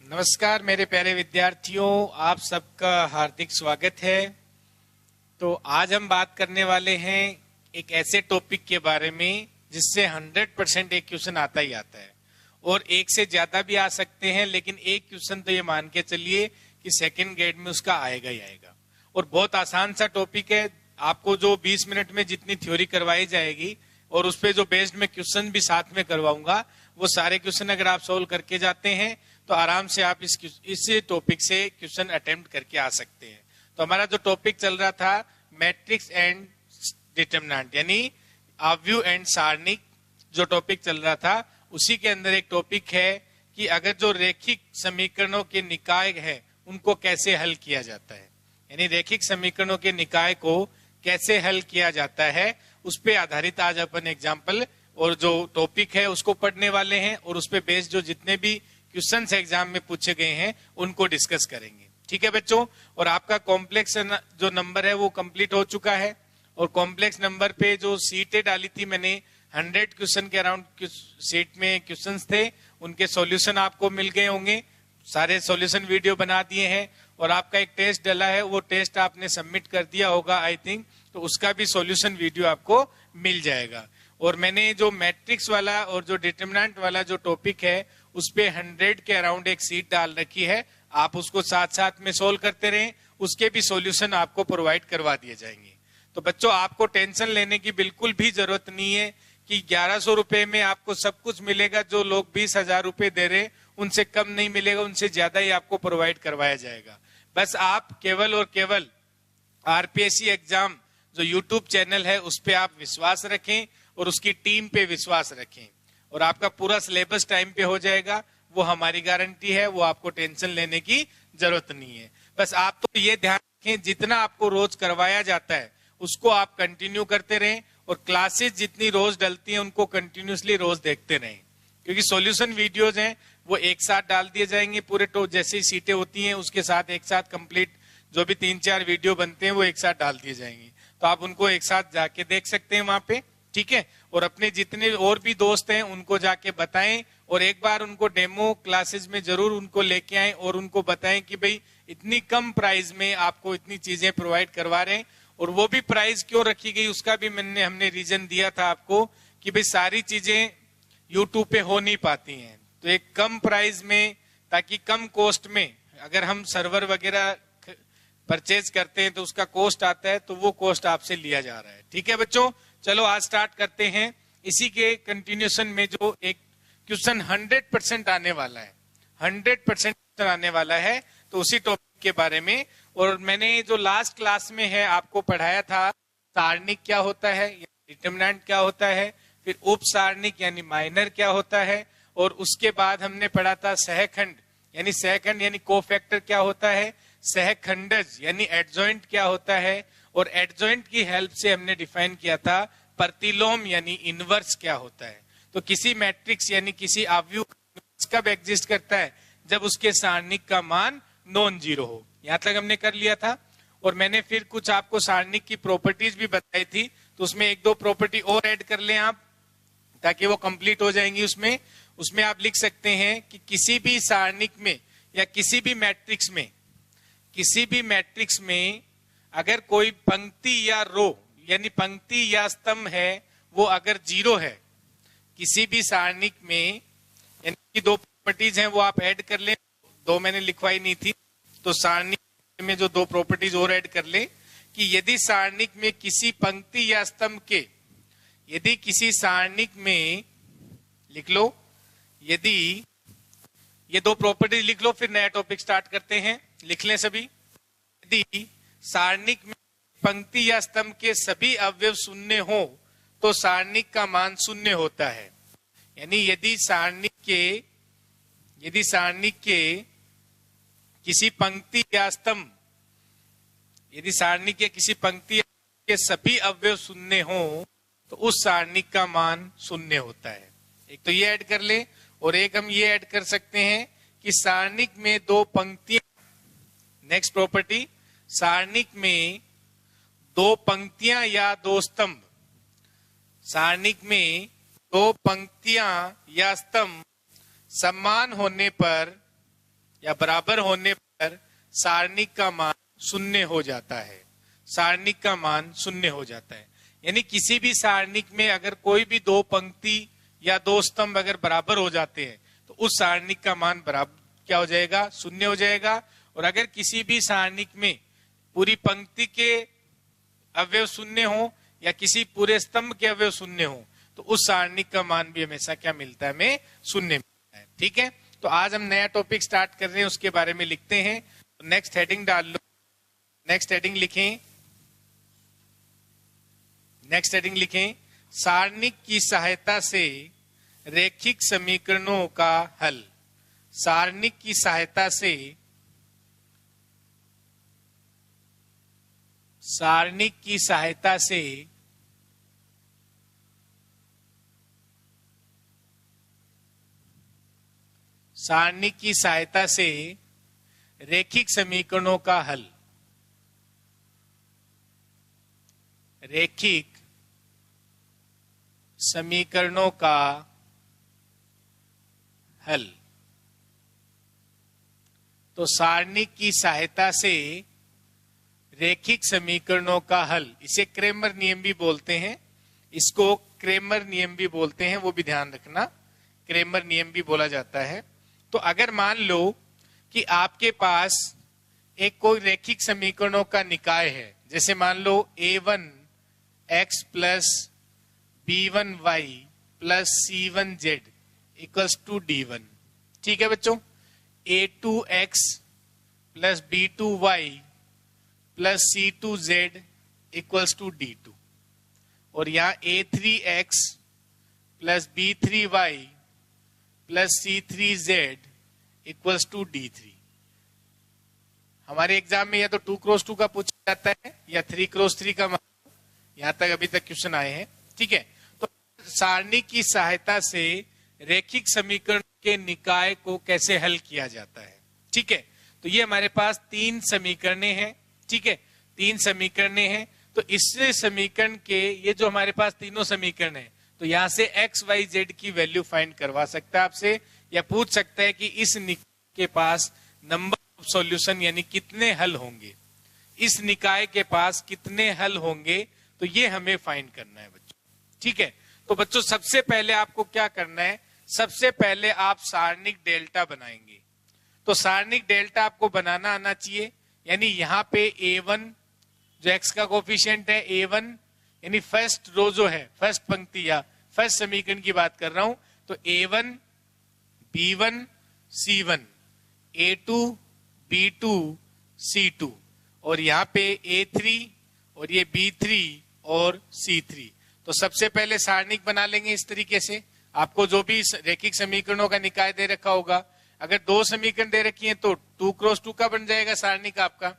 नमस्कार मेरे प्यारे विद्यार्थियों, आप सबका हार्दिक स्वागत है। तो आज हम बात करने वाले हैं एक ऐसे टॉपिक के बारे में जिससे 100% एक क्वेश्चन आता ही आता है और एक से ज्यादा भी आ सकते हैं, लेकिन एक क्वेश्चन तो ये मान के चलिए कि सेकंड ग्रेड में उसका आएगा ही आएगा। और बहुत आसान सा टॉपिक है। आपको जो 20 मिनट में जितनी थ्योरी करवाई जाएगी और उस पर जो बेस्ड में क्वेश्चन भी साथ में करवाऊंगा, वो सारे क्वेश्चन अगर आप सोल्व करके जाते हैं तो आराम से आप इस टॉपिक से क्वेश्चन अटेम्प्ट करके आ सकते हैं। तो हमारा जो टॉपिक चल रहा था मैट्रिक्स एंड डिटरमिनेंट, यानी अवयव एंड सारणिक, जो टॉपिक चल रहा था उसी के अंदर एक टॉपिक है कि अगर जो रेखिक समीकरणों के निकाय है उनको कैसे हल किया जाता है, यानी रेखिक समीकरणों के निकाय को कैसे हल किया जाता है, उस पे आधारित आज अपन एग्जाम्पल और जो टॉपिक है उसको पढ़ने वाले हैं और उस पे बेस्ड जो जितने भी क्वेश्चंस एग्जाम में पूछे गए हैं उनको डिस्कस करेंगे। ठीक है बच्चों। और आपका कॉम्प्लेक्स जो नंबर है वो कंप्लीट हो चुका है और कॉम्प्लेक्स नंबर पे जो सीटें डाली थी मैंने 100 क्वेश्चन के अराउंड सीट में क्वेश्चंस थे, उनके सॉल्यूशन आपको मिल गए होंगे। सारे सॉल्यूशन वीडियो बना दिए हैं और आपका एक टेस्ट डला है, वो टेस्ट आपने सबमिट कर दिया होगा आई थिंक, तो उसका भी सॉल्यूशन वीडियो आपको मिल जाएगा। और मैंने जो मैट्रिक्स वाला और जो डिटरमिनेंट वाला जो टॉपिक है उस पे 100 के अराउंड एक सीट डाल रखी है, आप उसको साथ साथ में सोल्व करते रहें, उसके भी सॉल्यूशन आपको प्रोवाइड करवा दिए जाएंगे। तो बच्चों आपको टेंशन लेने की बिल्कुल भी जरूरत नहीं है कि 1100 रुपए में आपको सब कुछ मिलेगा। जो लोग 20,000 रुपए दे रहे उनसे कम नहीं मिलेगा, उनसे ज्यादा ही आपको प्रोवाइड करवाया जाएगा। बस आप केवल और केवल आरपीएससी एग्जाम जो यूट्यूब चैनल है उस पर आप विश्वास रखें और उसकी टीम पे विश्वास रखें और आपका पूरा सिलेबस टाइम पे हो जाएगा, वो हमारी गारंटी है। वो आपको टेंशन लेने की जरूरत नहीं है। बस आप तो ये ध्यान रखें जितना आपको रोज करवाया जाता है उसको आप कंटिन्यू करते रहें और क्लासेस जितनी रोज डलती हैं उनको कंटिन्यूसली रोज देखते रहें, क्योंकि सॉल्यूशन वीडियोज हैं वो एक साथ डाल दिए जाएंगे पूरे। तो जैसे ही सीटें होती हैं उसके साथ एक साथ कंप्लीट जो भी 3-4 वीडियो बनते हैं वो एक साथ डाल दिए जाएंगे, तो आप उनको एक साथ जाके देख सकते हैं वहां पे। ठीक है। और अपने जितने और भी दोस्त हैं उनको जाके बताएं और एक बार उनको डेमो क्लासेस में जरूर उनको लेके आएं और उनको बताएं कि भाई इतनी कम प्राइस में आपको इतनी चीजें प्रोवाइड करवा रहे हैं। और वो भी प्राइस क्यों रखी गई उसका भी हमने रीजन दिया था आपको कि भाई सारी चीजें यूट्यूब पे हो नहीं पाती हैं, तो एक कम प्राइस में, ताकि कम कॉस्ट में अगर हम सर्वर वगैरह परचेज करते हैं तो उसका कॉस्ट आता है, तो वो कॉस्ट आपसे लिया जा रहा है। ठीक है बच्चों, चलो आज स्टार्ट करते हैं। इसी के कंटिन्यूशन में जो एक क्वेश्चन 100% आने वाला है, 100% आने वाला है, तो उसी टॉपिक के बारे में। और मैंने जो लास्ट क्लास में है आपको पढ़ाया था सारणिक क्या होता है, डिटरमिनेंट क्या होता है, फिर उप सारणिक यानी माइनर क्या होता है, और उसके बाद हमने पढ़ा था सहखंड यानी कोफैक्टर क्या होता है, सहखंडज यानी एडजॉइंट क्या होता है, और एडजॉइंट की हेल्प से हमने डिफाइन किया था प्रतिलोम यानी इनवर्स क्या होता है। तो किसी मैट्रिक्स यानी किसी अवयव कब एग्जिस्ट करता है, जब उसके सारणिक का मान नॉन जीरो हो। यहां तक हमने कर लिया था। और मैंने फिर कुछ आपको सारणिक की प्रॉपर्टीज भी बताई थी, तो उसमें 1-2 प्रॉपर्टी और ऐड कर लें आप, ताकि वो कंप्लीट हो जाएंगी। उसमें आप लिख सकते हैं कि किसी भी सारणिक में या किसी भी मैट्रिक्स में अगर कोई पंक्ति या रो यानी पंक्ति या स्तंभ है वो अगर जीरो है, किसी भी सारणिक में, यानी कि 2 प्रॉपर्टीज हैं वो आप ऐड कर लें। 2 मैंने लिखवाई नहीं थी, तो सारणिक में जो 2 प्रॉपर्टीज और ऐड कर लें कि यदि सारणिक में किसी पंक्ति या स्तंभ के, यदि किसी सारणिक में लिख लो, यदि ये 2 प्रॉपर्टीज लिख लो, फिर नया टॉपिक स्टार्ट करते हैं। लिख लें सभी। यदि सारणिक में पंक्ति या स्तंभ के सभी अवयव शून्य हो तो सारणिक का मान शून्य होता है। यानी यदि सारणिक के किसी पंक्ति या स्तंभ, यदि सारणिक के किसी पंक्ति के सभी अवयव शून्य हो तो उस सारणिक का मान शून्य होता है। एक तो ये ऐड कर ले, और एक हम ये ऐड कर सकते हैं कि सारणिक में 2 पंक्तियां, नेक्स्ट प्रॉपर्टी, सारणिक में 2 पंक्तियां या 2 स्तंभ, सारणिक में 2 पंक्तियां या स्तंभ समान होने पर या बराबर होने पर सारणिक का मान शून्य हो जाता है। सारणिक का मान शून्य हो जाता है, यानी किसी भी सारणिक में अगर कोई भी दो पंक्ति या दो स्तंभ अगर बराबर हो जाते हैं तो उस सारणिक का मान बराबर क्या हो जाएगा, शून्य हो जाएगा। और अगर किसी भी सारणिक में पूरी पंक्ति के अवयव शून्य हो या किसी पूरे स्तंभ के अवयव शून्य हो तो उस सारणिक का मान भी हमेशा क्या मिलता है, हमें शून्य मिलता है। ठीक है, तो आज हम नया टॉपिक स्टार्ट कर रहे हैं, उसके बारे में लिखते हैं। तो नेक्स्ट हेडिंग डाल लो, नेक्स्ट हेडिंग लिखें, नेक्स्ट हेडिंग लिखें, सारणिक की सहायता से रैखिक समीकरणों का हल। सारणिक की सहायता से, सारणिक की सहायता से सारणिक की सहायता से रैखिक समीकरणों का हल। रैखिक समीकरणों का हल। तो सारणिक की सहायता से रैखिक समीकरणों का हल, इसे क्रेमर नियम भी बोलते हैं, इसको क्रेमर नियम भी बोलते हैं, वो भी ध्यान रखना, क्रेमर नियम भी बोला जाता है। तो अगर मान लो कि आपके पास एक कोई रैखिक समीकरणों का निकाय है, जैसे मान लो a1x plus b1y plus c1z equals to d1। ठीक है बच्चों, a2x plus b2y plus c2z equals to d2, और यहाँ a3x plus b3y plus c3z equals to d3। हमारे एग्जाम में या तो 2x2 का पूछा जाता है या 3x3 का, यहां तक अभी तक क्वेश्चन आए हैं। ठीक है, तो सारणी की सहायता से रैखिक समीकरण के निकाय को कैसे हल किया जाता है। ठीक है, तो ये हमारे पास तीन समीकरणें हैं। ठीक है, तीन समीकरणें हैं, तो इस समीकरण के ये जो हमारे पास तीनों समीकरण हैं, तो यहां से x y z की वैल्यू फाइंड करवा सकता है आपसे, या पूछ सकता है कि इस निकाय के पास नंबर ऑफ सॉल्यूशन यानी कितने हल होंगे, इस निकाय के पास कितने हल होंगे, तो ये हमें फाइंड करना है बच्चों। ठीक है, तो बच्चों सबसे पहले आपको क्या करना है, सबसे पहले आप सारणिक डेल्टा बनाएंगे। तो सारणिक डेल्टा आपको बनाना आना चाहिए, यानी यहाँ पे a1 जो x का कोफिशिएंट है a1, यानी फर्स्ट रो जो है, फर्स्ट पंक्ति या फर्स्ट समीकरण की बात कर रहा हूं, तो a1 b1 c1, a2 b2 c2, और यहाँ पे a3 और ये b3 और c3। तो सबसे पहले सारणिक बना लेंगे इस तरीके से। आपको जो भी रैखिक समीकरणों का निकाय दे रखा होगा, अगर दो समीकरण दे रखी है तो 2x2 का बन जाएगा सारणिक आपका,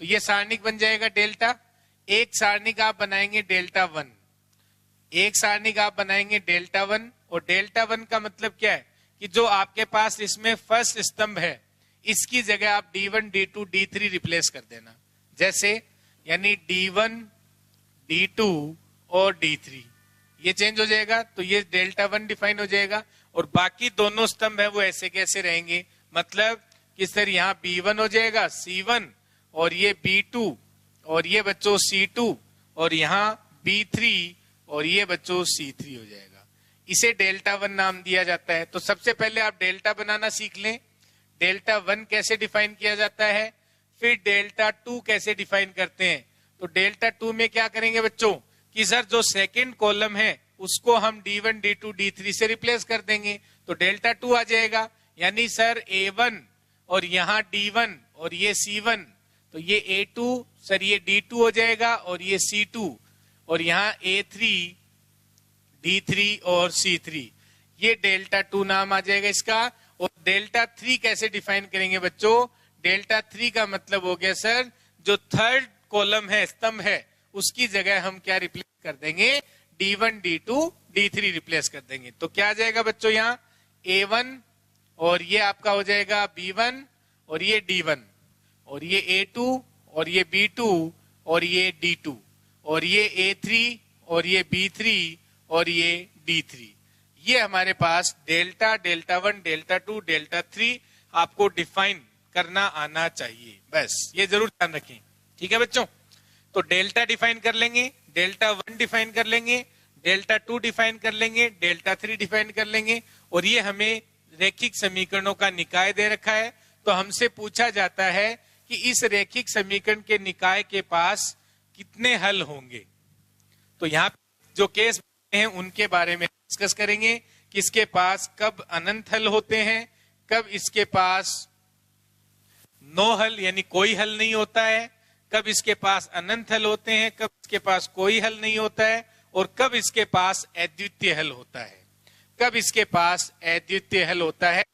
तो ये सारणिक बन जाएगा डेल्टा। एक सारणिक आप बनाएंगे डेल्टा 1, एक सारणिक आप बनाएंगे डेल्टा 1, और डेल्टा 1 का मतलब क्या है कि जो आपके पास इसमें फर्स्ट स्तंभ है, इसकी जगह आप d1 d2 d3 रिप्लेस कर देना, जैसे यानी d1 d2 और d3 ये चेंज हो जाएगा, तो ये डेल्टा 1 डिफाइन हो जाएगा। और बाकी दोनों स्तंभ है वो ऐसे कैसे रहेंगे, मतलब कि सर यहाँ b1 हो जाएगा c1, और ये b2, और ये बच्चों c2, और यहाँ b3, और ये बच्चों c3 हो जाएगा। इसे डेल्टा 1 नाम दिया जाता है। तो सबसे पहले आप डेल्टा बनाना सीख लें, डेल्टा 1 कैसे डिफाइन किया जाता है, फिर डेल्टा 2 कैसे डिफाइन करते हैं। तो डेल्टा 2 में क्या करेंगे बच्चों कि सर जो सेकंड कॉलम है उसको हम d1 d2 d3 से रिप्लेस कर देंगे, तो डेल्टा 2 आ जाएगा। यानी सर a1 और यहाँ d1 और ये c1, तो ये a2 सर ये d2 हो जाएगा, और ये c2, और यहाँ a3 d3 और c3, ये डेल्टा 2 नाम आ जाएगा इसका। और डेल्टा 3 कैसे डिफाइन करेंगे बच्चों, डेल्टा 3 का मतलब हो गया सर जो थर्ड कॉलम है, स्तंभ है, उसकी जगह हम क्या रिप्लेस कर देंगे, d1 d2 d3 रिप्लेस कर देंगे। तो क्या आ जाएगा बच्चों यहाँ a1, और ये आपका हो जाएगा b1, और ये d1, और ये a2, और ये b2, और ये d2, और ये a3, और ये b3, और ये d3। ये हमारे पास डेल्टा, डेल्टा 1, डेल्टा 2, डेल्टा 3 आपको डिफाइन करना आना चाहिए, बस ये जरूर ध्यान रखें। ठीक है बच्चों, तो डेल्टा डिफाइन कर लेंगे, डेल्टा 1 डिफाइन कर लेंगे, डेल्टा 2 डिफाइन कर लेंगे, डेल्टा 3 डिफाइन कर लेंगे, और ये हमें रैखिक समीकरणों का निकाय दे रखा है। तो हमसे पूछा जाता है कि इस रैखिक समीकरण के निकाय के पास कितने हल होंगे। तो यहाँ जो केस हैं उनके बारे में डिस्कस करेंगे कि इसके पास कब अनंत हल होते हैं, कब इसके पास नो हल यानी कोई हल नहीं होता है, कब इसके पास अनंत हल होते हैं, कब इसके पास कोई हल नहीं होता है, और कब इसके पास अद्वितीय हल होता है, कब इसके पास अद्वितीय हल होता है।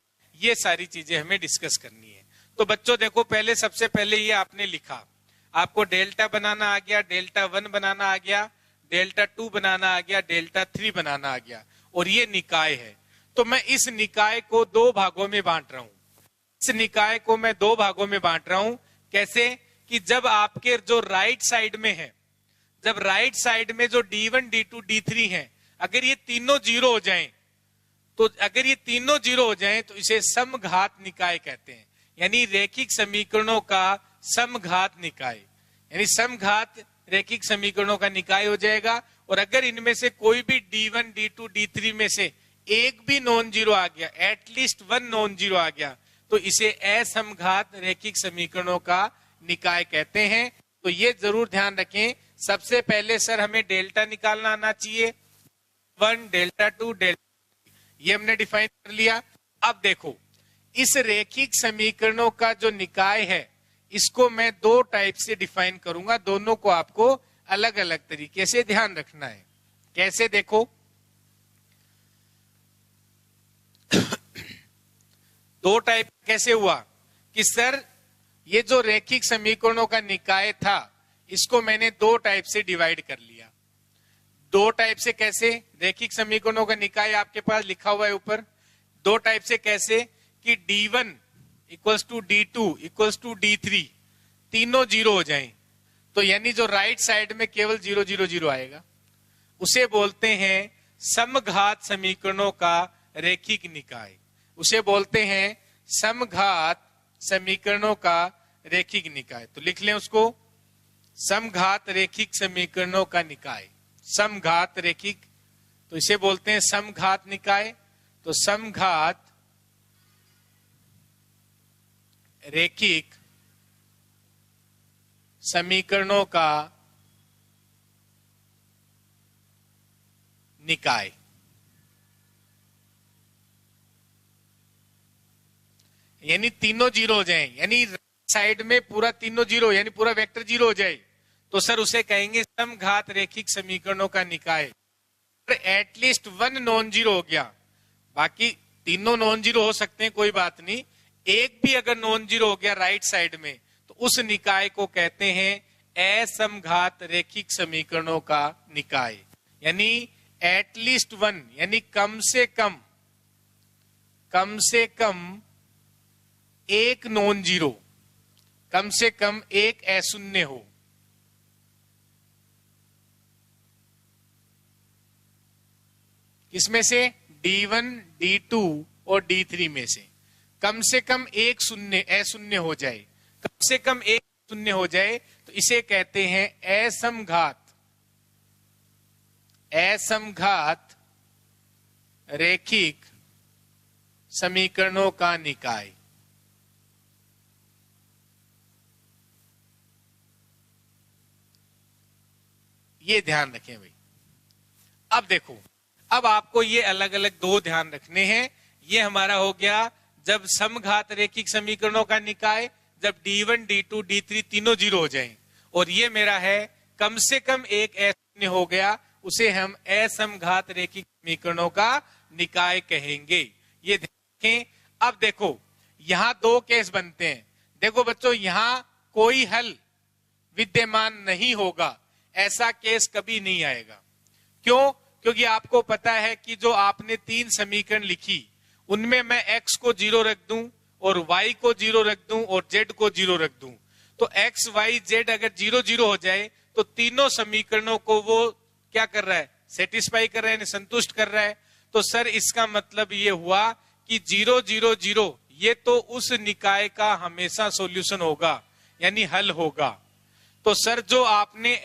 ये सारी चीजें हमें डिस्कस करनी है। तो बच्चों देखो, पहले सबसे पहले ये आपने लिखा, आपको डेल्टा बनाना आ गया, डेल्टा 1 बनाना आ गया, डेल्टा 2 बनाना आ गया, डेल्टा 3 बनाना आ गया, और ये निकाय है। तो मैं इस निकाय को 2 भागों में बांट रहा हूं। इस निकाय को मैं 2 भागों में बांट रहा हूं। कैसे कि जब आपके जो राइट साइड में है, जब राइट साइड में जो D1, D2, D3 है, अगर ये तीनों जीरो हो जाएं, तो अगर ये तीनों जीरो हो जाएं तो इसे समघात निकाय कहते हैं, यानी रैखिक समीकरणों का समघात निकाय, यानी समघात रैखिक समीकरणों का निकाय हो जाएगा। और अगर इनमें से कोई भी D1, D2, D3 में से एक भी नॉन जीरो आ गया, एटलीस्ट 1 नॉन जीरो आ गया, तो इसे असमघात रैखिक समीकरणों का निकाय कहते हैं। तो ये जरूर ध्यान रखें, सबसे पहले सर हमें डेल्टा निकालना आना चाहिए, 1, डेल्टा 2, डेल्टा, ये हमने डिफाइन कर लिया। अब देखो, इस रैखिक समीकरणों का जो निकाय है, इसको मैं 2 टाइप से डिफाइन करूंगा, दोनों को आपको अलग अलग तरीके से ध्यान रखना है। कैसे देखो, 2 टाइप कैसे हुआ कि सर ये जो रैखिक समीकरणों का निकाय था, इसको मैंने 2 टाइप से डिवाइड कर लिया। 2 टाइप से कैसे? रैखिक समीकरणों का निकाय आपके पास लिखा हुआ है ऊपर। 2 टाइप से कैसे कि D1 equals to D2 equals to D3 तीनों जीरो हो जाएं, तो यानी जो राइट साइड में केवल 0 0 0 आएगा, उसे बोलते हैं समघात समीकरणों का रैखिक निकाय, उसे बोलते हैं समघात समीकरणों का रैखिक निकाय। तो लिख लें उसको, समघात रैखिक समीकरणों का निकाय, समघात रैखिक, तो इसे बोलते हैं समघात निकाय। तो समघात रैखिक समीकरणों का निकाय, यानी तीनों जीरो हो जाएं, यानी साइड में पूरा तीनों जीरो, यानी पूरा वेक्टर जीरो हो जाए, तो सर उसे कहेंगे समघात रैखिक समीकरणों का निकाय। एटलीस्ट 1 नॉन जीरो हो गया, बाकी तीनों नॉन जीरो हो सकते हैं, कोई बात नहीं, एक भी अगर नॉन जीरो हो गया राइट साइड में, तो उस निकाय को कहते हैं असमघात रैखिक समीकरणों का निकाय। यानी एटलीस्ट 1, यानी कम से कम एक नॉन जीरो, कम से कम एक अशून्य हो, किसमें से? D1, D2 और D3 में से कम एक शून्य अशून्य हो जाए, कम से कम एक शून्य हो जाए, तो इसे कहते हैं असमघात रैखिक समीकरणों का निकाय। ये ध्यान रखें भाई। अब देखो, अब आपको ये अलग अलग 2 ध्यान रखने हैं। ये हमारा हो गया जब समघात रैखिक समीकरणों का निकाय, जब D1, D2, D3 तीनों जीरो हो जाएं, और ये मेरा है कम से कम एक अशून्य हो गया, उसे हम असमघात रैखिक समीकरणों का निकाय कहेंगे। ये देखें। अब देखो, यहां 2 केस बनते हैं। देखो बच्चों, यहां कोई हल विद्यमान नहीं होगा, ऐसा केस कभी नहीं आएगा। क्यों? क्योंकि आपको पता है कि जो आपने 3 समीकरण लिखी, उनमें मैं x को 0 रख दूं और y को 0 रख दूं और z को 0 रख दूं, तो x, y, z अगर 0 0 हो जाए, तो तीनों समीकरणों को वो क्या कर रहा है? सेटिस्फाई कर रहा है, संतुष्ट कर रहा है। तो सर इसका मतलब ये हुआ कि 0 0 0 ये तो उस निकाय का हमेशा सॉल्यूशन होगा, यानी हल होगा। तो सर जो आपने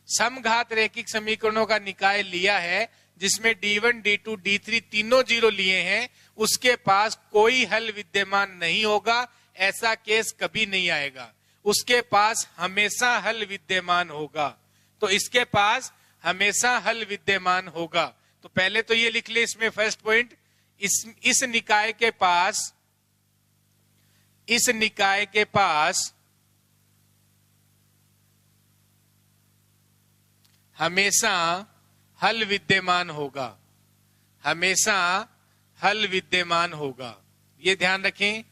समघात रैखिक समीकरणों का निकाय लिया है, जिसमें D1, D2, D3 तीनों जीरो लिए हैं, उसके पास कोई हल विद्यमान नहीं होगा, ऐसा केस कभी नहीं आएगा। उसके पास हमेशा हल विद्यमान होगा। तो इसके पास हमेशा हल विद्यमान होगा। तो पहले तो ये लिख ले इसमें फर्स्ट पॉइंट, इस निकाय के पास हमेशा हल विद्यमान होगा, हमेशा हल विद्यमान होगा, ये ध्यान रखें।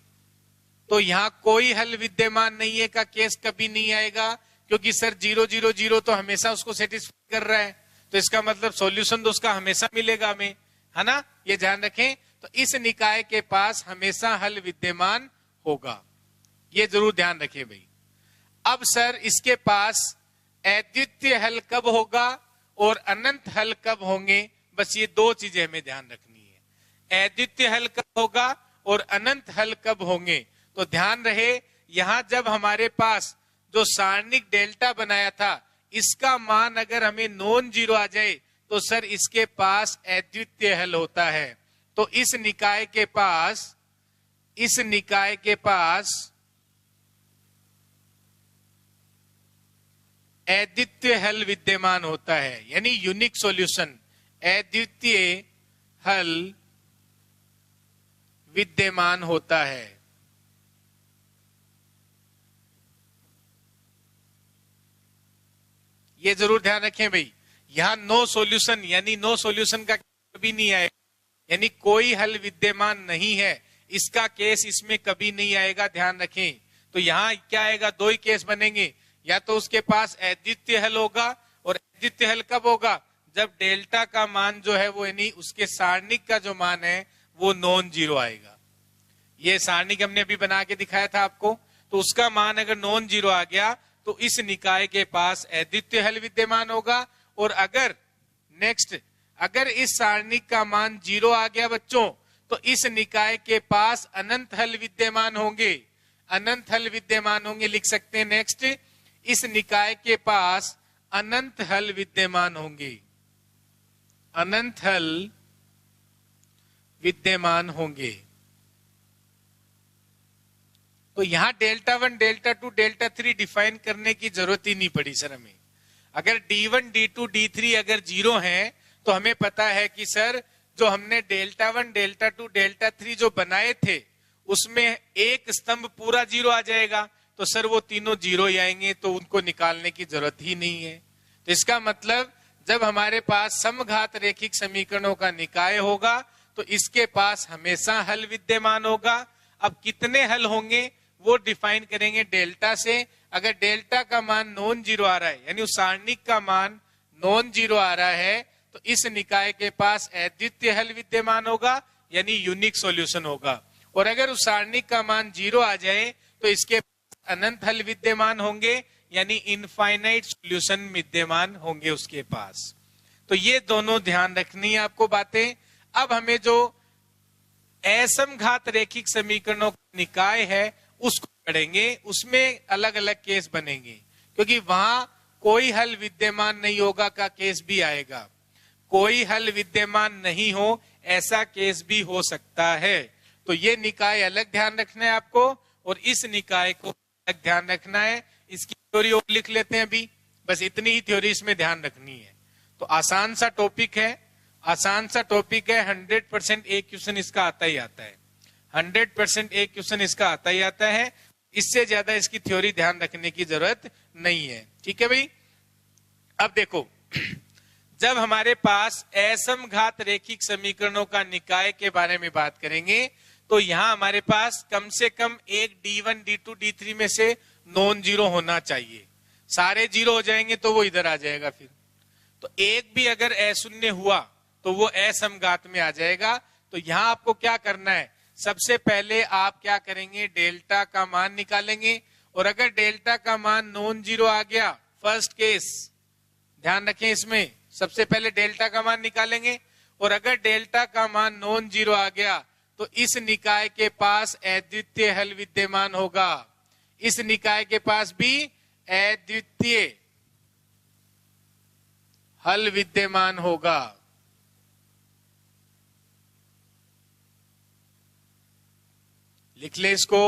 तो यहां कोई हल विद्यमान नहीं है का केस कभी नहीं आएगा, क्योंकि सर 0 0 0 तो हमेशा उसको सेटिस्फाई कर रहा है, तो इसका मतलब सॉल्यूशन तो उसका हमेशा मिलेगा हमें, है ना, ये ध्यान रखें। तो इस निकाय के पास हमेशा हल विद्यमान होगा, ये जरूर ध्यान रखें भाई। अब सर इसके पास अद्वितीय हल कब होगा और अनंत हल कब होंगे, बस ये दो चीजें हमें ध्यान रखनी है। अद्वितीय हल कब होगा और अनंत हल कब होंगे। तो ध्यान रहे, यहां जब हमारे पास जो सारणिक डेल्टा बनाया था, इसका मान अगर हमें नॉन जीरो आ जाए तो सर इसके पास अद्वितीय हल होता है। तो इस निकाय के पास अद्वितीय हल विद्यमान होता है, यानी यूनिक सॉल्यूशन, अद्वितीय हल विद्यमान होता है। ये जरूर ध्यान रखें भाई, यहां नो सॉल्यूशन, यानी नो सॉल्यूशन का कभी नहीं आएगा, यानी कोई हल विद्यमान नहीं है, इसका केस इसमें कभी नहीं आएगा, ध्यान रखें। तो यहां क्या आएगा, दो ही केस बनेंगे, या तो उसके पास अद्वितीय हल होगा, और अद्वितीय हल कब होगा, जब डेल्टा का मान जो है वो, यानी उसके सारणिक का जो मान है वो नॉन जीरो आएगा। ये सारणिक हमने अभी बना के दिखाया था आपको, तो उसका मान अगर नॉन जीरो आ गया तो इस निकाय के पास अद्वितीय हल विद्यमान होगा। और अगर इस सारणिक का मान जीरो आ गया बच्चों, तो इस निकाय के पास अनंत हल विद्यमान होंगे, अनंत हल विद्यमान होंगे, लिख सकते हैं नेक्स्ट, इस निकाय के पास अनंत हल विद्यमान होंगे, अनंत हल विद्यमान होंगे। तो यहां डेल्टा 1, डेल्टा 2, डेल्टा 3 डिफाइन करने की जरूरत ही नहीं पड़ी सर हमें। अगर D1, D2, D3 अगर जीरो हैं, तो हमें पता है कि सर जो हमने डेल्टा 1, डेल्टा 2, डेल्टा 3 जो बनाए थे, उसमें एक स्तंभ पूरा जीरो आ जाएगा, तो सर वो तीनों जीरो ही आएंगे, तो उनको निकालने की जरूरत ही नहीं है। तो इसका मतलब जब हमारे पास समघात रैखिक समीकरणों का निकाय होगा, तो इसके पास हमेशा हल विद्यमान होगा। अब कितने हल होंगे वो डिफाइन करेंगे डेल्टा से। अगर डेल्टा का मान नॉन जीरो आ रहा है, यानी उस सारणिक का मान नॉन जीरो आ रहा है, तो इस निकाय के पास अद्वितीय हल विद्यमान होगा, यानी यूनिक सॉल्यूशन होगा। और अगर उस सारणिक का मान जीरो आ जाए, तो इसके पास अनंत हल विद्यमान होंगे, यानी इनफाइनाइट सॉल्यूशन विद्यमान होंगे उसके पास। तो ये दोनों ध्यान रखनी है आपको बातें। अब हमें जो असमघात रैखिक समीकरणों का निकाय है उसको पढ़ेंगे, उसमें अलग अलग केस बनेंगे, क्योंकि वहां कोई हल विद्यमान नहीं होगा का केस भी आएगा, कोई हल विद्यमान नहीं हो ऐसा केस भी हो सकता है। तो ये निकाय अलग ध्यान रखना है आपको, और इस निकाय को अलग ध्यान रखना है। इसकी थ्योरी और लिख लेते हैं अभी, बस इतनी ही थ्योरी इसमें ध्यान रखनी है। तो आसान सा टॉपिक है, आसान सा टॉपिक है, 100% एक क्वेश्चन इसका आता ही आता है, 100% एक क्वेश्चन इसका आता ही आता है। इससे ज्यादा इसकी थ्योरी ध्यान रखने की जरूरत नहीं है, ठीक है भाई। अब देखो, जब हमारे पास असमघात रैखिक समीकरणों का निकाय के बारे में बात करेंगे, तो यहां हमारे पास कम से कम एक D1, D2, D3 में से नॉन जीरो होना चाहिए। सारे जीरो हो जाएंगे तो वो इधर आ जाएगा फिर। तो एक भी अगर अशून्य हुआ तो वो असमघात में आ जाएगा। तो यहां आपको क्या करना है, सबसे पहले आप क्या करेंगे, डेल्टा का मान निकालेंगे। और अगर डेल्टा का मान नॉन जीरो आ गया, फर्स्ट केस ध्यान रखें, इसमें सबसे पहले डेल्टा का मान निकालेंगे। और अगर डेल्टा का मान नॉन जीरो आ गया, तो इस निकाय के पास अद्वितीय हल विद्यमान होगा, इस निकाय के पास भी अद्वितीय हल विद्यमान होगा। लिख ले इसको।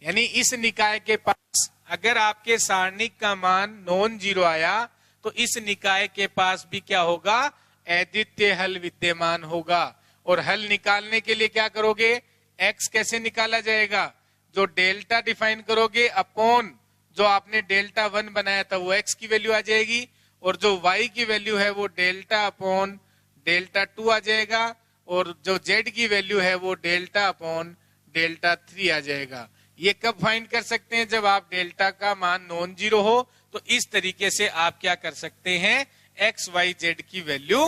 यानी इस निकाय के पास अगर आपके सारणिक का मान नॉन जीरो आया तो इस निकाय के पास भी क्या होगा, अद्वितीय हल विद्यमान होगा। और हल निकालने के लिए क्या करोगे, x कैसे निकाला जाएगा, जो डेल्टा डिफाइन करोगे अपॉन जो आपने डेल्टा 1 बनाया था वो x की वैल्यू आ जाएगी, और जो y की वैल्यू है वो डेल्टा अपॉन डेल्टा 2 आ जाएगा, और जो z की वैल्यू है वो डेल्टा अपॉन डेल्टा 3 आ जाएगा। ये कब फाइंड कर सकते हैं, जब आप डेल्टा का मान नॉन जीरो हो। तो इस तरीके से आप क्या कर सकते हैं, एक्स वाई जेड की वैल्यू,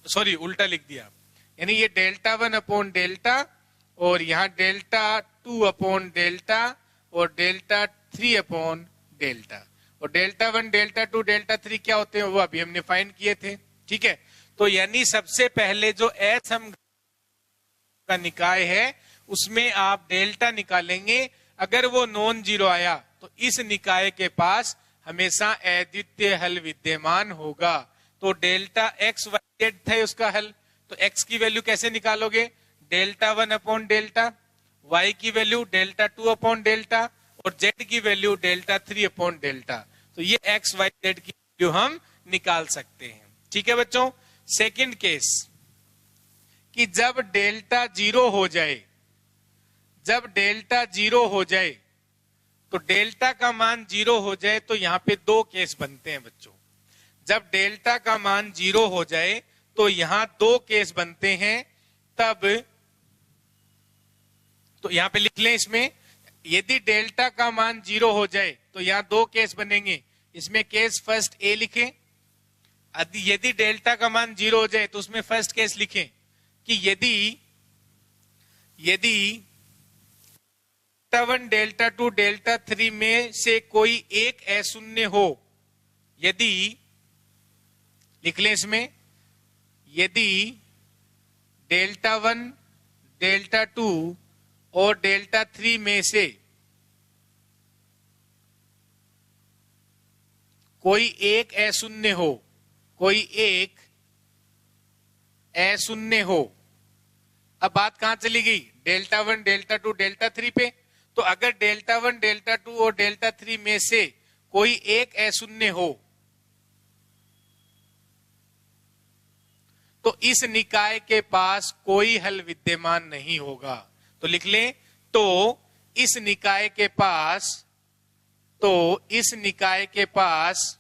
सॉरी उल्टा लिख दिया, यानी ये डेल्टा 1 अपॉन डेल्टा और यहाँ डेल्टा 2 अपॉन डेल्टा और डेल्टा 3 अपॉन डेल्टा, और डेल्टा 1 डेल्टा 2 डेल्टा 3 क्या होते हैं वो अभी हमने फाइंड किए थे। ठीक है, तो यानी सबसे पहले जो असम का निकाय है उसमें आप डेल्टा निकालेंगे, अगर वो नॉन जीरो आया तो इस निकाय के पास हमेशा अद्वितीय हल विद्यमान होगा। तो डेल्टा एक्स वाई जेड था उसका हल, तो एक्स की वैल्यू कैसे निकालोगे, डेल्टा 1 अपॉन डेल्टा, वाई की वैल्यू डेल्टा 2 अपॉन डेल्टा और जेड की वैल्यू डेल्टा 3 अपॉन डेल्टा। तो ये एक्स वाई जेड की वैल्यू हम निकाल सकते हैं। ठीक है बच्चों, सेकंड केस कि जब डेल्टा जीरो हो जाए, जब डेल्टा जीरो हो जाए, तो डेल्टा का मान जीरो हो जाए तो यहां पे दो केस बनते हैं बच्चों। जब डेल्टा का मान जीरो हो जाए तो यहां दो केस बनते हैं, तब तो यहां पे लिख लें इसमें, यदि डेल्टा का मान जीरो हो जाए तो यहां दो केस बनेंगे, इसमें केस फर्स्ट ए लिखें। यदि डेल्टा का मान जीरो हो जाए तो उसमें फर्स्ट केस लिखें कि यदि डेल्टा 1 डेल्टा 2 डेल्टा 3 में से कोई एक अशून्य हो, यदि लिख लें इसमें, यदि डेल्टा 1 डेल्टा 2 और डेल्टा 3 में से कोई एक अशून्य हो, कोई एक अशून्य हो। अब बात कहां चली गई, डेल्टा 1 डेल्टा 2 डेल्टा 3 पे। तो अगर डेल्टा 1 डेल्टा 2 और डेल्टा 3 में से कोई एक अशून्य हो तो इस निकाय के पास कोई हल विद्यमान नहीं होगा। तो लिख लें, तो इस निकाय के पास, तो इस निकाय के पास,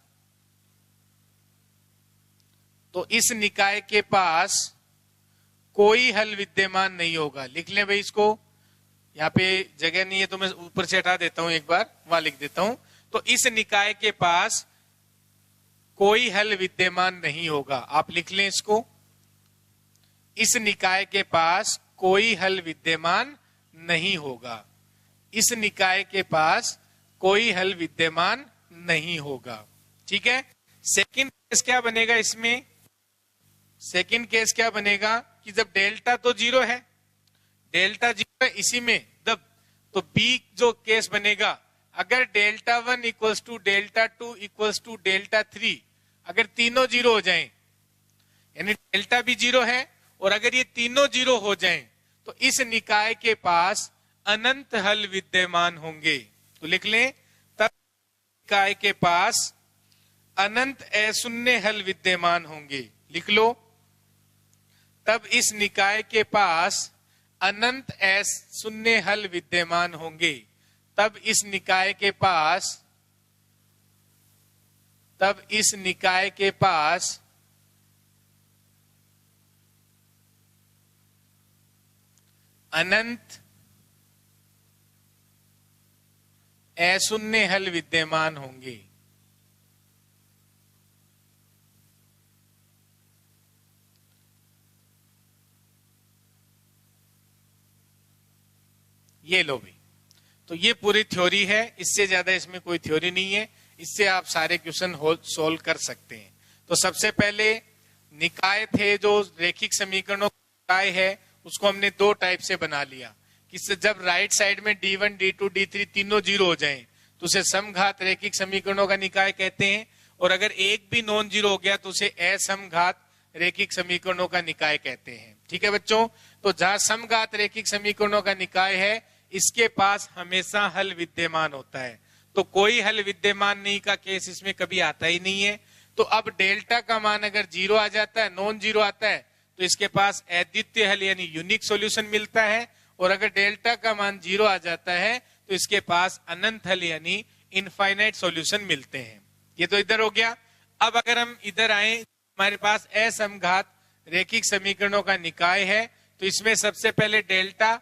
तो इस निकाय के पास कोई हल विद्यमान नहीं होगा। लिख लें भाई इसको, यहाँ पे जगह नहीं है तो मैं ऊपर से हटा देता हूं, एक बार वहां लिख देता हूं। तो इस निकाय के पास कोई हल विद्यमान नहीं होगा। आप लिख लें इसको, इस निकाय के पास कोई हल विद्यमान नहीं होगा, इस निकाय के पास कोई हल विद्यमान नहीं होगा। ठीक है, सेकंड केस क्या बनेगा इसमें, सेकंड केस क्या बनेगा कि जब डेल्टा तो जीरो है, डेल्टा जीरो है इसी में, जब तो बी जो केस बनेगा, अगर delta 1 equals to delta 2 equals to delta 3, अगर तीनों जीरो हो जाएं, यानी डेल्टा भी जीरो है और अगर ये तीनों जीरो हो जाएं, तो इस निकाय के पास अनंत हल विद्यमान होंगे। तो लिख लें, तब निकाय के पास अनंत अशून्य हल विद्यमान होंगे। लिख लो, तब इस निकाय के पास अनंत अशून्य हल विद्यमान होंगे। तब इस निकाय के पास, तब इस निकाय के पास अनंत अशून्य हल विद्यमान होंगे। ये लो भी, तो ये पूरी थ्योरी है, इससे ज्यादा इसमें कोई थ्योरी नहीं है, इससे आप सारे क्वेश्चन सोल्व कर सकते हैं। तो सबसे पहले निकाय थे जो रेखिक समीकरणों निकाय है उसको हमने दो टाइप से बना लिया कि जब राइट साइड में D1, D2, D3 तीनों जीरो हो जाएं तो उसे समघात रैखिक समीकरणों का निकाय कहते हैं, और अगर एक भी नॉन जीरो हो गया तो उसे असमघात रैखिक समीकरणों का निकाय कहते हैं। ठीक है बच्चों, तो जहां समघात रैखिक समीकरणों का निकाय है इसके पास हमेशा हल विद्यमान होता है, तो कोई हल विद्यमान नहीं का केस इसमें कभी आता ही नहीं है। तो अब डेल्टा का मान अगर जीरो आ जाता है, नॉन जीरो आता है, तो इसके पास अद्वितीय हल यानी यूनिक सॉल्यूशन मिलता है, और अगर डेल्टा का मान जीरो आ जाता है तो इसके पास अनंत हल यानी इनफाइनाइट सॉल्यूशन मिलते हैं। ये तो इधर हो गया। अब अगर हम इधर आए, हमारे पास असमघात रैखिक समीकरणों का निकाय है, तो इसमें सबसे पहले डेल्टा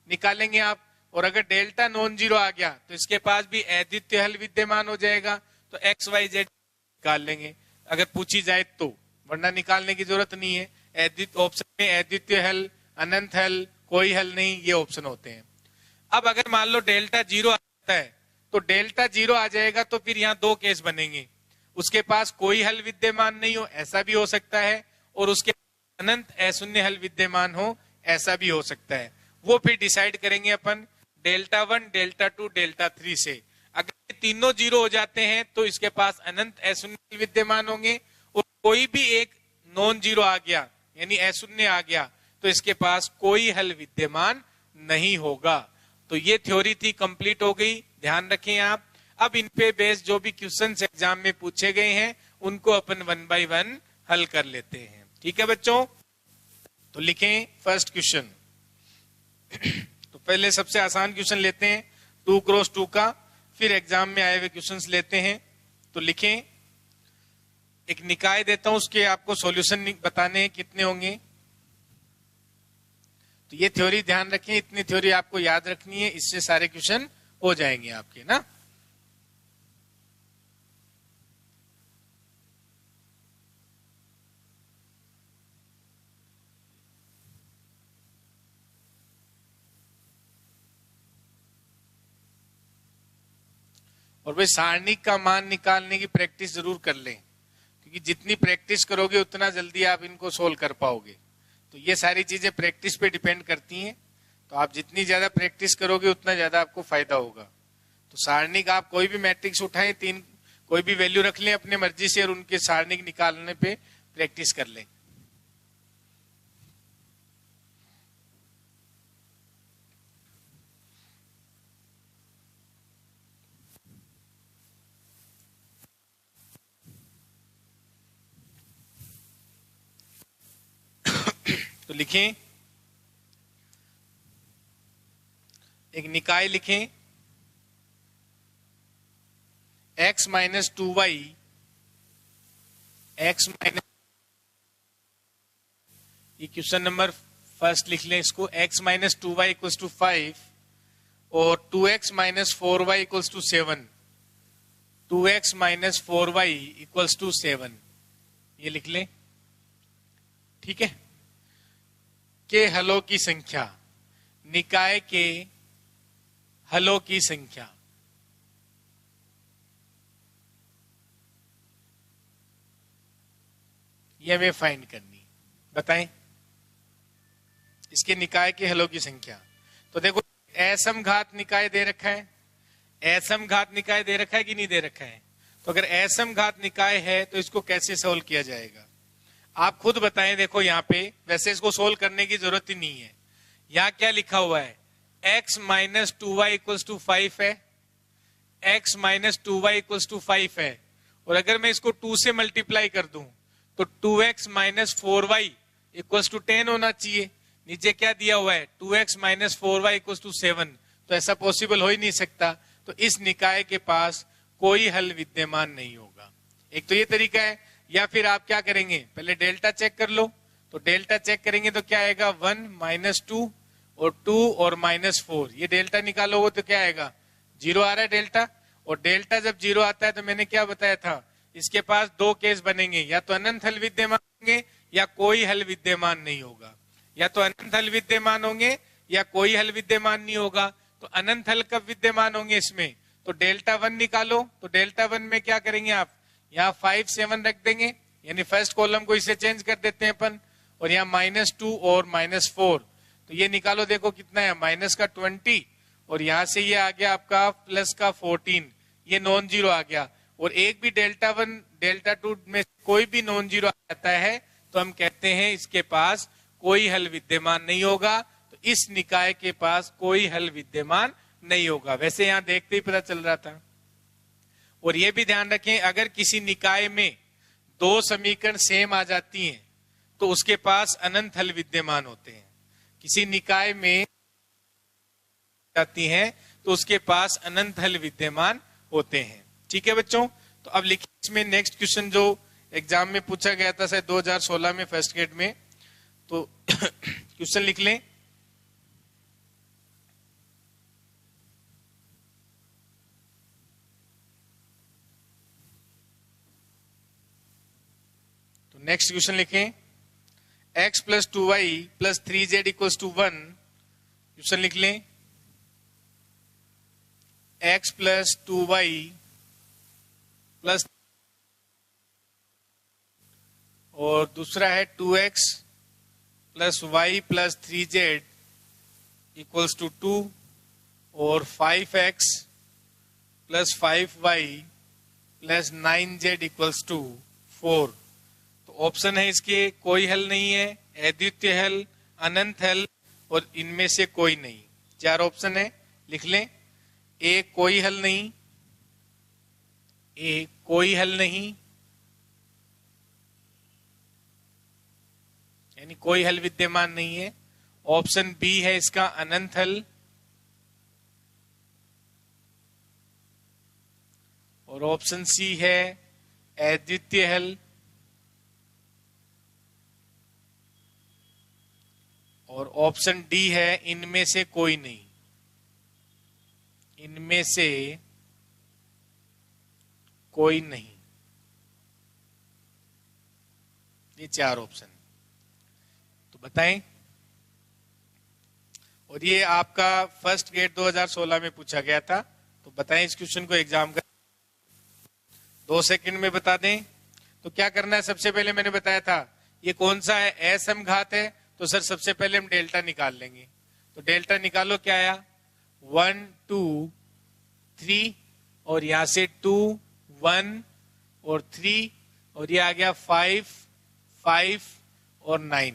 निकालेंगे आप, और अगर डेल्टा नॉन जीरो आ गया तो इसके पास भी अद्वितीय हल विद्यमान हो जाएगा, तो एक्स वाई जेड निकाल लेंगे अगर पूछी जाए तो, वरना निकालने की जरूरत नहीं है। ऑप्शन में अद्वितीय हल, अनंत हल, कोई हल नहीं, ये ऑप्शन होते हैं। अब अगर मान लो डेल्टा जीरो आता है, तो डेल्टा जीरो आ जाएगा तो फिर यहाँ दो केस बनेंगे, उसके पास कोई हल विद्यमान नहीं हो ऐसा भी हो सकता है, और उसके अनंत अशून्य हल विद्यमान हो ऐसा भी हो सकता है। वो फिर डिसाइड करेंगे अपन डेल्टा 1, डेल्टा 2, डेल्टा 3 से। अगर ये तीनों जीरो हो जाते हैं तो इसके पास अनंत अशून्य हल विद्यमान होंगे, और कोई भी एक नॉन जीरो आ गया यानी अशून्य आ गया तो इसके पास कोई हल विद्यमान नहीं होगा। तो ये थ्योरी थी, कंप्लीट हो गई, ध्यान रखें आप। अब इन पे बेस्ड जो भी क्वेश्चंस एग्जाम में पूछे गए हैं उनको अपन 1 बाय 1 हल कर लेते हैं। ठीक है बच्चों, तो लिखें फर्स्ट क्वेश्चन। तो पहले सबसे आसान क्वेश्चन लेते हैं 2 क्रॉस 2 का, फिर एग्जाम में आए हुए क्वेश्चंस लेते हैं। तो लिखें, एक निकाय देता हूं, उसके आपको सॉल्यूशन बताने हैं कितने होंगे। तो ये थ्योरी ध्यान रखें, इतनी थ्योरी आपको याद रखनी है, इससे सारे क्वेश्चन हो जाएंगे आपके ना। और भाई सारणिक का मान निकालने की प्रैक्टिस जरूर कर लें, क्योंकि जितनी प्रैक्टिस करोगे उतना जल्दी आप इनको सोल्व कर पाओगे। तो ये सारी चीजें प्रैक्टिस पे डिपेंड करती हैं, तो आप जितनी ज्यादा प्रैक्टिस करोगे उतना ज्यादा आपको फायदा होगा। तो सारणिक आप कोई भी मैट्रिक्स उठाएं, 3 कोई भी वैल्यू रख लें अपने मर्जी से, और उनके सारणिक निकालने पे प्रैक्टिस कर लें। तो लिखें, एक निकाय लिखें x minus 2y, x minus, ये क्वेश्चन नंबर फर्स्ट लिख लें इसको, x minus 2y equals to 5 और 2x minus 4y equals to 7, 2x minus 4y equals to 7, ये लिख लें। ठीक है, के हलों की संख्या, निकाय के हलों की संख्या। ये हमें फाइंड करनी, बताएं इसके निकाय के हलों की संख्या। तो देखो असमघात निकाय दे रखा है, असमघात निकाय दे रखा है कि नहीं दे रखा है। तो अगर असमघात निकाय है तो इसको कैसे सोल्व किया जाएगा आप खुद बताएं। देखो यहाँ पे वैसे इसको सोल्व करने की जरूरत ही नहीं है, यहाँ क्या लिखा हुआ है, x minus 2y equals to 5 है, x minus 2y equals to 5 है, और अगर मैं इसको 2 से मल्टीप्लाई कर दूं तो 2x माइनस 4y इक्वल्स टू 10 होना चाहिए। नीचे क्या दिया हुआ है, 2x minus 4y equals to 7, तो ऐसा पॉसिबल हो ही नहीं सकता। तो इस निकाय के पास कोई हल विद्यमान नहीं होगा। एक तो ये तरीका है, या फिर आप क्या करेंगे, पहले डेल्टा चेक कर लो। तो डेल्टा चेक करेंगे तो क्या आएगा, 1 माइनस 2 और 2 और माइनस 4, ये डेल्टा निकालोगे तो क्या आएगा, 0 आ रहा है डेल्टा। और डेल्टा जब 0 आता है तो मैंने क्या बताया था, इसके पास दो केस बनेंगे, या तो अनंत हल विद्यमान होंगे या कोई हल विद्यमान नहीं होगा। या तो अनंत हल विद्यमान होंगे या कोई हल विद्यमान नहीं होगा। तो अनंत हल कब विद्यमान होंगे इसमें, तो डेल्टा 1 निकालो। तो डेल्टा 1 में क्या करेंगे आप, यहाँ 5 7 रख देंगे, यानी फर्स्ट कॉलम को इससे चेंज कर देते हैं अपन, और यहाँ -2 और -4, तो ये निकालो, देखो कितना है, माइनस का 20 और यहाँ से ये आ गया आपका प्लस का 14, ये नॉन जीरो आ गया। और एक भी डेल्टा 1 डेल्टा 2 में कोई भी नॉन जीरो आता है तो हम कहते हैं इसके पास कोई हल विद्यमान नहीं होगा। तो इस निकाय के पास कोई हल विद्यमान नहीं होगा। वैसे यहां देखते ही पता चल रहा था। और ये भी ध्यान रखें, अगर किसी निकाय में दो समीकरण सेम आ जाती हैं तो उसके पास अनंत हल विद्यमान होते हैं। किसी निकाय में जाती हैं तो उसके पास अनंत हल विद्यमान होते हैं। ठीक है बच्चों, तो अब लिखिए इसमें नेक्स्ट क्वेश्चन जो एग्जाम में पूछा गया था शायद 2016 में फर्स्ट ग्रेड में, तो क्वेश्चन लिख लें। तो नेक्स्ट क्वेश्चन लिखें, x plus 2y plus 3z equals to 1। Question लिख लें, x प्लस 2y प्लस, और दूसरा है 2x plus y plus 3z equals to 2 और 5x plus 5y plus 9z equals to 4। तो ऑप्शन है इसके कोई हल नहीं है, अद्वितीय हल, अनंत हल और इनमें से कोई नहीं। चार ऑप्शन है, लिख लें। ए कोई हल नहीं, ए कोई हल नहीं, यानी कोई हल विद्यमान नहीं है। ऑप्शन बी है इसका अनंत हल, और ऑप्शन सी है अद्वितीय हल, और ऑप्शन डी है इनमें से कोई नहीं। इनमें से कोई नहीं, ये चार ऑप्शन। तो बताएं, और ये आपका फर्स्ट ग्रेड 2016 में पूछा गया था। तो बताएं इस क्वेश्चन को एग्जाम का 2 सेकंड में बता दें। तो क्या करना है, सबसे पहले मैंने बताया था ये कौन सा है, असमघात है। तो सर सबसे पहले हम डेल्टा निकाल लेंगे। तो डेल्टा निकालो, क्या आया 1 2 3 और यहां से 2 1 और 3 और ये आ गया 5 5 और 9,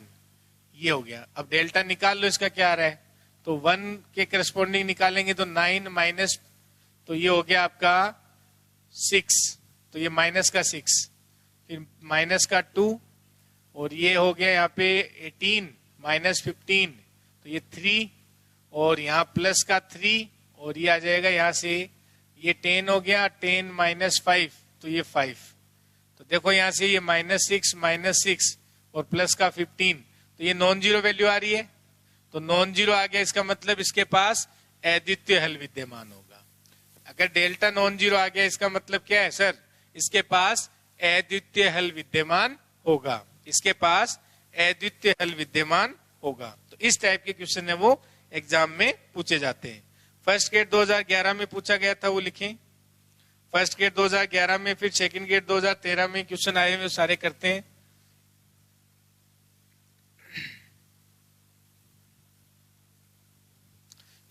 ये हो गया। अब डेल्टा निकाल लो, इसका क्या आ रहा है, तो 1 के करस्पॉन्डिंग निकालेंगे तो 9 माइनस, तो ये हो गया आपका 6, तो ये माइनस का 6, फिर माइनस का 2 और ये हो गया यहाँ पे 18 माइनस 15, तो ये 3 और यहाँ प्लस का 3 और ये आ जाएगा यहाँ से, ये 10 हो गया, 10 माइनस 5 तो ये 5। तो देखो यहाँ से ये -6 और प्लस का 15, तो ये नॉन जीरो वैल्यू आ रही है। तो नॉन जीरो आ गया, इसका मतलब इसके पास अद्वितीय हल विद्यमान होगा। अगर डेल्टा नॉन जीरो आ गया इसका मतलब क्या है सर, इसके पास अद्वितीय हल विद्यमान होगा, इसके पास अद्वितीय हल विद्यमान होगा। तो इस टाइप के क्वेश्चन है वो एग्जाम में पूछे जाते हैं। फर्स्ट ग्रेड 2011 में पूछा गया था, वो लिखें फर्स्ट ग्रेड 2011 में, फिर सेकंड ग्रेड 2013 में क्वेश्चन आए हुए सारे करते हैं।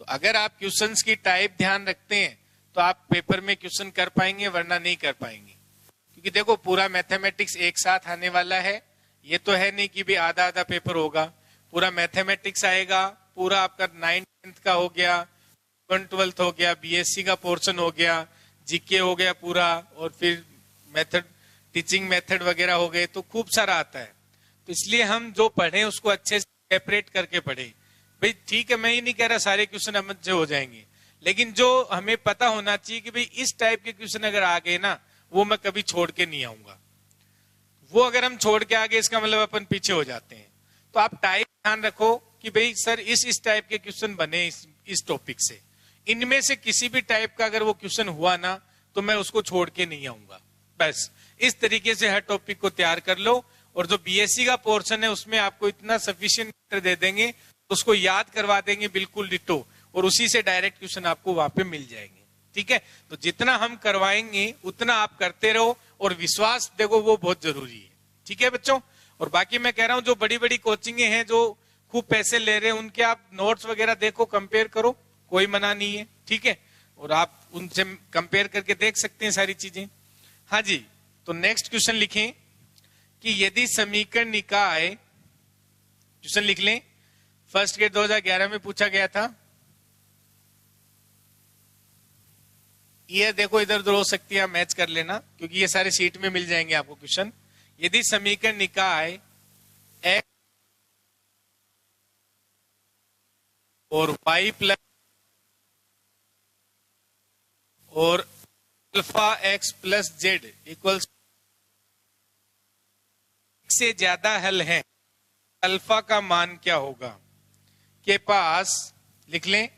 तो अगर आप क्वेश्चंस की टाइप ध्यान रखते हैं तो आप पेपर में क्वेश्चन कर पाएंगे, वरना नहीं कर पाएंगे। क्योंकि देखो पूरा मैथमेटिक्स एक साथ आने वाला है, ये तो है नहीं कि भी आधा आधा पेपर होगा। पूरा मैथमेटिक्स आएगा, पूरा आपका 9th का हो गया, 12th हो गया, बीएससी का पोर्शन हो गया, जीके हो गया पूरा, और फिर मेथड, टीचिंग मेथड वगैरह हो गए, तो खूब सारा आता है। तो इसलिए हम जो पढ़े उसको अच्छे से सेपरेट करके पढ़े। भाई ठीक है, मैं ये नहीं कह रहा सारे क्वेश्चन हम से हो जाएंगे, लेकिन जो हमें पता होना चाहिए कि भाई इस टाइप के क्वेश्चन अगर आ गए ना, वो मैं कभी छोड़ के नहीं आऊंगा। वो अगर हम छोड़ के आगे, इसका मतलब अपन पीछे हो जाते हैं। तो आप टाइप ध्यान रखो कि भाई सर इस टाइप के क्वेश्चन बने इस टॉपिक से, इनमें से किसी भी टाइप का अगर वो क्वेश्चन हुआ ना तो मैं उसको छोड़ के नहीं आऊंगा। बस इस तरीके से हर टॉपिक को तैयार कर लो, और जो बीएससी का पोर्शन है उसमें आपको इतना सफिशिएंट दे देंगे, उसको याद करवा देंगे बिल्कुल डिटो, और उसी से डायरेक्ट क्वेश्चन आपको वहां पे मिल जाएंगे। ठीक है, तो जितना हम करवाएंगे उतना आप करते रहो, और विश्वास देखो वो बहुत जरूरी है। ठीक है बच्चों, और बाकी मैं कह रहा हूं जो बड़ी बड़ी कोचिंगें हैं जो खूब पैसे ले रहे हैं उनके आप नोट्स वगैरह देखो, कंपेयर करो, कोई मना नहीं है, ठीक है, और आप उनसे कंपेयर करके देख सकते हैं सारी चीजें। हाँ जी, तो नेक्स्ट क्वेश्चन लिखें कि यदि समीकरण निकाय, क्वेश्चन लिख लें, फर्स्ट गेट 2011 में पूछा गया था। ये देखो इधर उधर हो सकती है, मैच कर लेना क्योंकि ये सारे शीट में मिल जाएंगे आपको क्वेश्चन। यदि समीकरण निकाय x और y प्लस और alpha x plus Z equal से ज्यादा हल है, अल्फा का मान क्या होगा? के पास लिख लें,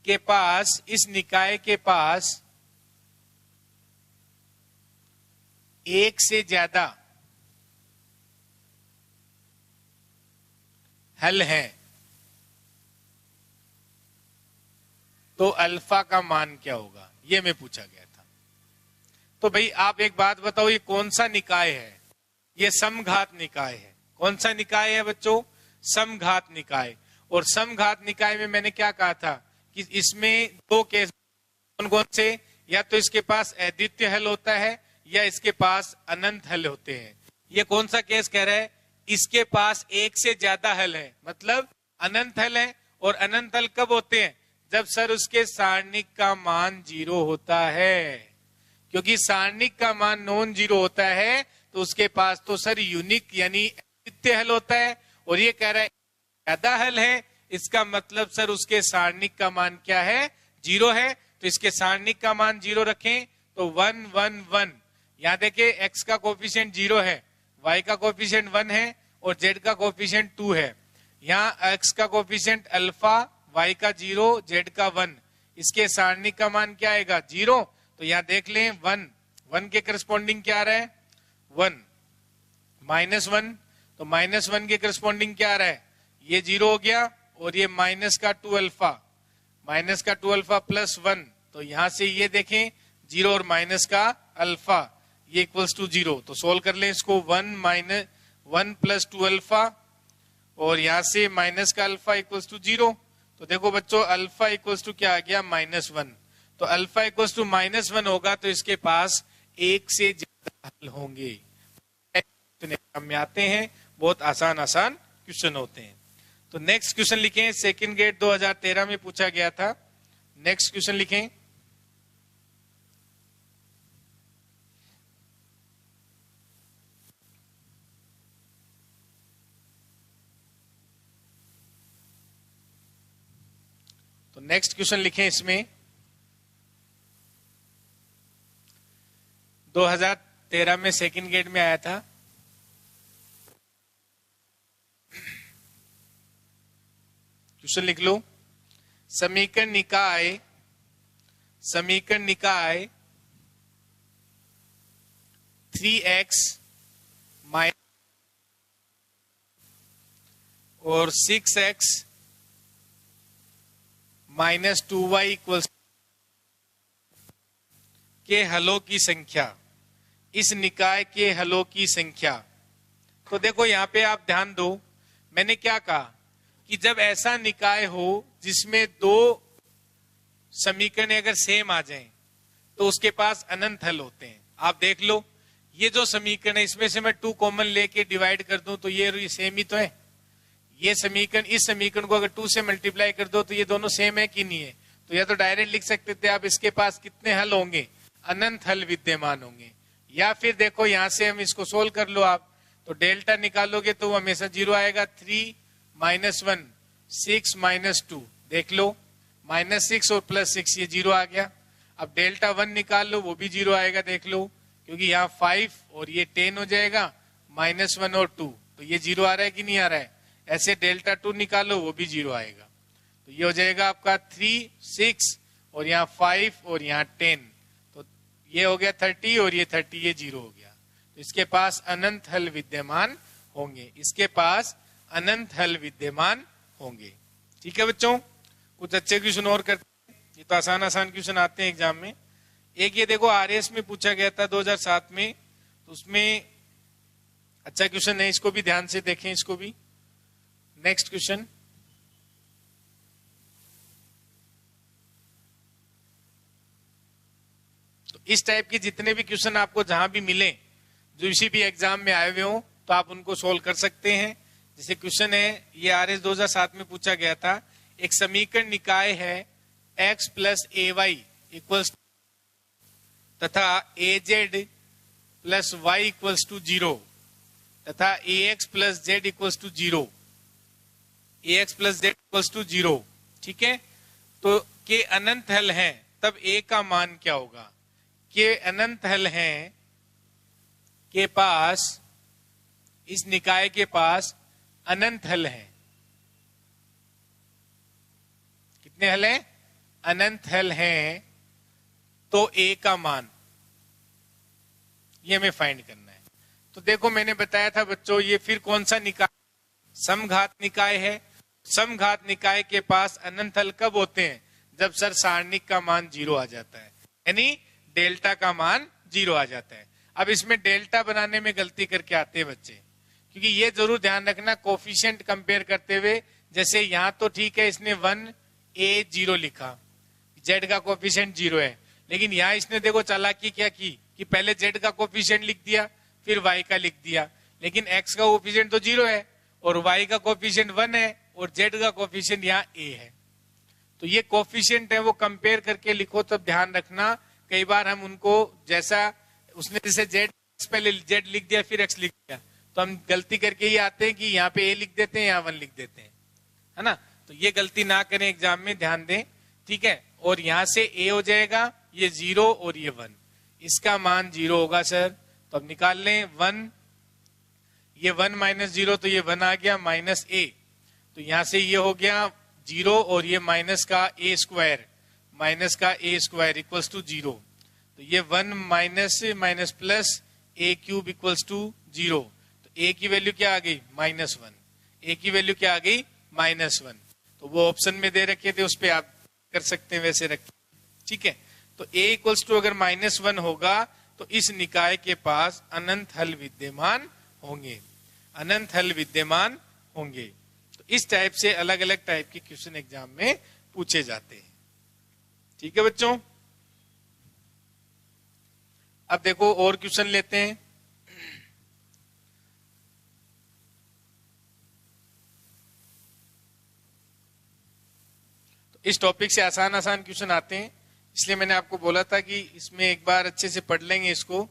के पास, इस निकाय के पास एक से ज्यादा हल है तो अल्फा का मान क्या होगा, ये में पूछा गया था। तो भाई आप एक बात बताओ, ये कौन सा निकाय है? ये समघात निकाय है। कौन सा निकाय है बच्चों? समघात निकाय। और समघात निकाय में मैंने क्या कहा था कि इसमें दो केस कौन कौन से, या तो इसके पास अद्वितीय हल होता है या इसके पास अनंत हल होते हैं। ये कौन सा केस कह रहा है? इसके पास एक से ज्यादा हल है, मतलब अनंत हल है। और अनंत हल कब होते हैं? जब सर उसके सारणिक का मान 0 होता है। क्योंकि सारणिक का मान नॉन जीरो होता है तो उसके पास तो सर यूनिक यानी अद्वितीय हल होता है। और ये कह रहा है ज्यादा हल है, इसका मतलब सर उसके सारणिक का मान क्या है? 0 है। तो इसके सारणिक का मान 0 रखें तो 1 1 1। यहां देखिए x का कोफिशिएंट 0 है, y का कोफिशिएंट 1 है और z का कोफिशिएंट 2 है। यहाँ x का कोफिशिएंट अल्फा, y का 0, z का 1। इसके सारणिक का मान क्या आएगा? 0। तो यहाँ देख लें 1 1 के करस्पॉन्डिंग क्या आ रहा है? 1 -1। तो -1 के करस्पॉन्डिंग क्या आ रहा है? ये 0 हो गया और ये माइनस का 2 अल्फा, माइनस का 2 अल्फा प्लस 1। तो यहां से ये देखें 0 और माइनस का अल्फा ये इक्वल्स टू 0। तो सोल्व कर लें इसको, 1 प्लस 2 अल्फा और यहां से माइनस का अल्फा इक्वल्स टू 0। तो देखो बच्चों अल्फा इक्वल्स टू क्या आ गया? -1। तो अल्फा इक्वल्स टू -1 होगा तो इसके पास एक से ज्यादा हल होंगे। में आते हैं, बहुत आसान आसान क्वेश्चन होते हैं। तो नेक्स्ट क्वेश्चन लिखें, सेकंड गेट 2013 में पूछा गया था। नेक्स्ट क्वेश्चन लिखें, तो नेक्स्ट क्वेश्चन लिखें इसमें 2013 में सेकंड गेट में आया था। क्वेश्चन लिख लो, समीकरण निकाय 3x और 6x - 2y इक्वल्स के हलों की संख्या, इस निकाय के हलों की संख्या। तो देखो यहां पे आप ध्यान दो, मैंने क्या कहा कि जब ऐसा निकाय हो जिसमें दो समीकरण अगर सेम आ जाएं तो उसके पास अनंत हल होते हैं। आप देख लो ये जो समीकरण है इसमें से मैं 2 कॉमन लेके डिवाइड कर दूं तो ये सेम ही तो है। ये समीकरण इस समीकरण को अगर 2 से मल्टीप्लाई कर दो तो ये दोनों सेम है कि नहीं है? तो या तो डायरेक्ट लिख सकते थे आप इसके पास कितने हल होंगे? अनंत हल विद्यमान होंगे। या फिर देखो यहां से हम इसको सोल्व कर लो आप, तो डेल्टा निकालोगे तो हमेशा 0 आएगा। 3 - 1 6 - 2 देख लो, -6 और +6 ये 0 आ गया। अब डेल्टा 1 निकाल लो, वो भी 0 आएगा देख लो, क्योंकि यहाँ 5 और ये 10 हो जाएगा, -1 और 2 तो ये 0 आ रहा है कि नहीं आ रहा है? ऐसे डेल्टा 2 निकालो, वो भी 0 आएगा। तो ये हो जाएगा आपका 3 6 और यहाँ 5 और यहाँ 10, तो ये हो गया 30 और ये 30 ये 0 हो गया। तो इसके पास अनंत हल विद्यमान होंगे, इसके पास अनंत हल विद्यमान होंगे। ठीक है बच्चों, कुछ अच्छे क्वेश्चन और करते हैं, ये तो आसान आसान क्वेश्चन आते हैं एग्जाम में। एक ये देखो आरएस में पूछा गया था 2007 में, तो उसमें अच्छा क्वेश्चन है, इसको भी ध्यान से देखें, इसको भी। नेक्स्ट क्वेश्चन, तो इस टाइप के जितने भी क्वेश्चन आपको जहां भी मिले, जो इसी भी एग्जाम में आए हुए हो, तो आप उनको सोल्व कर सकते हैं। जैसे क्वेश्चन है, ये आरएस 2007 में पूछा गया था, एक समीकरण निकाय है x plus a y equals तथा a z plus y equals to 0 तथा a x plus z equals to 0, a x plus z equals to 0, ठीक है। तो के अनंत हल हैं, तब ए का मान क्या होगा? के अनंत हल हैं के पास, इस निकाय के पास अनंत हल हैं। कितने हल हैं? अनंत हल हैं, तो ए का मान ये हमें फाइंड करना है। तो देखो मैंने बताया था बच्चों, ये फिर कौन सा निकाय? समघात निकाय है। समघात निकाय के पास अनंत हल कब होते हैं? जब सर सारणिक का मान 0 आ जाता है, यानी डेल्टा का मान 0 आ जाता है। अब इसमें डेल्टा बनाने में गलती करके आते हैं बच्चे, क्योंकि ये जरूर ध्यान रखना कोफिशिएंट कंपेयर करते हुए, जैसे यहां तो ठीक है इसने 1a0 लिखा, जेड का कोफिशिएंट 0 है, लेकिन यहां इसने देखो चालाकी क्या की कि पहले जेड का कोफिशिएंट लिख दिया, फिर वाई का लिख दिया, लेकिन एक्स का कोफिशिएंट तो 0 है और वाई का कोफिशिएंट 1 है और जेड का कोफिशिएंट यहाँ a है। तो ये कोफिशिएंट है, वो कंपेयर करके लिखो, तब ध्यान रखना। कई बार हम उनको, जैसा उसने जैसे जेड पहले जेड लिख दिया फिर एक्स लिख दिया, तो हम गलती करके ये आते हैं कि यहाँ पे ए लिख देते हैं, यहाँ 1 लिख देते हैं, है ना। तो ये गलती ना करें, एग्जाम में ध्यान दें, ठीक है। और यहां से ए हो जाएगा, ये 0 और ये 1, इसका मान 0 होगा सर। तो अब निकाल लें 1, ये 1 माइनस 0, तो ये 1 आ गया माइनस ए, तो यहां से ये हो गया 0 और ये माइनस का ए स्क्वायर, माइनस का ए स्क्वायर इक्वल्स टू 0। तो ये 1 minus minus plus a cube equals to 0। तो ए की वैल्यू क्या आ गई? -1। ए की वैल्यू क्या आ गई? -1। तो वो ऑप्शन में दे रखे थे, उस पर आप कर सकते हैं, वैसे रखें, ठीक है। तो a इक्वल्स टू अगर -1 होगा तो इस निकाय के पास अनंत हल विद्यमान होंगे, अनंत हल विद्यमान होंगे। तो इस टाइप से अलग अलग टाइप के क्वेश्चन एग्जाम में पूछे जाते हैं, ठीक है बच्चों। अब देखो और क्वेश्चन लेते हैं। तो इस टॉपिक से आसान आसान क्वेश्चन आते हैं, इसलिए मैंने आपको बोला था कि इसमें एक बार अच्छे से पढ़ लेंगे इसको,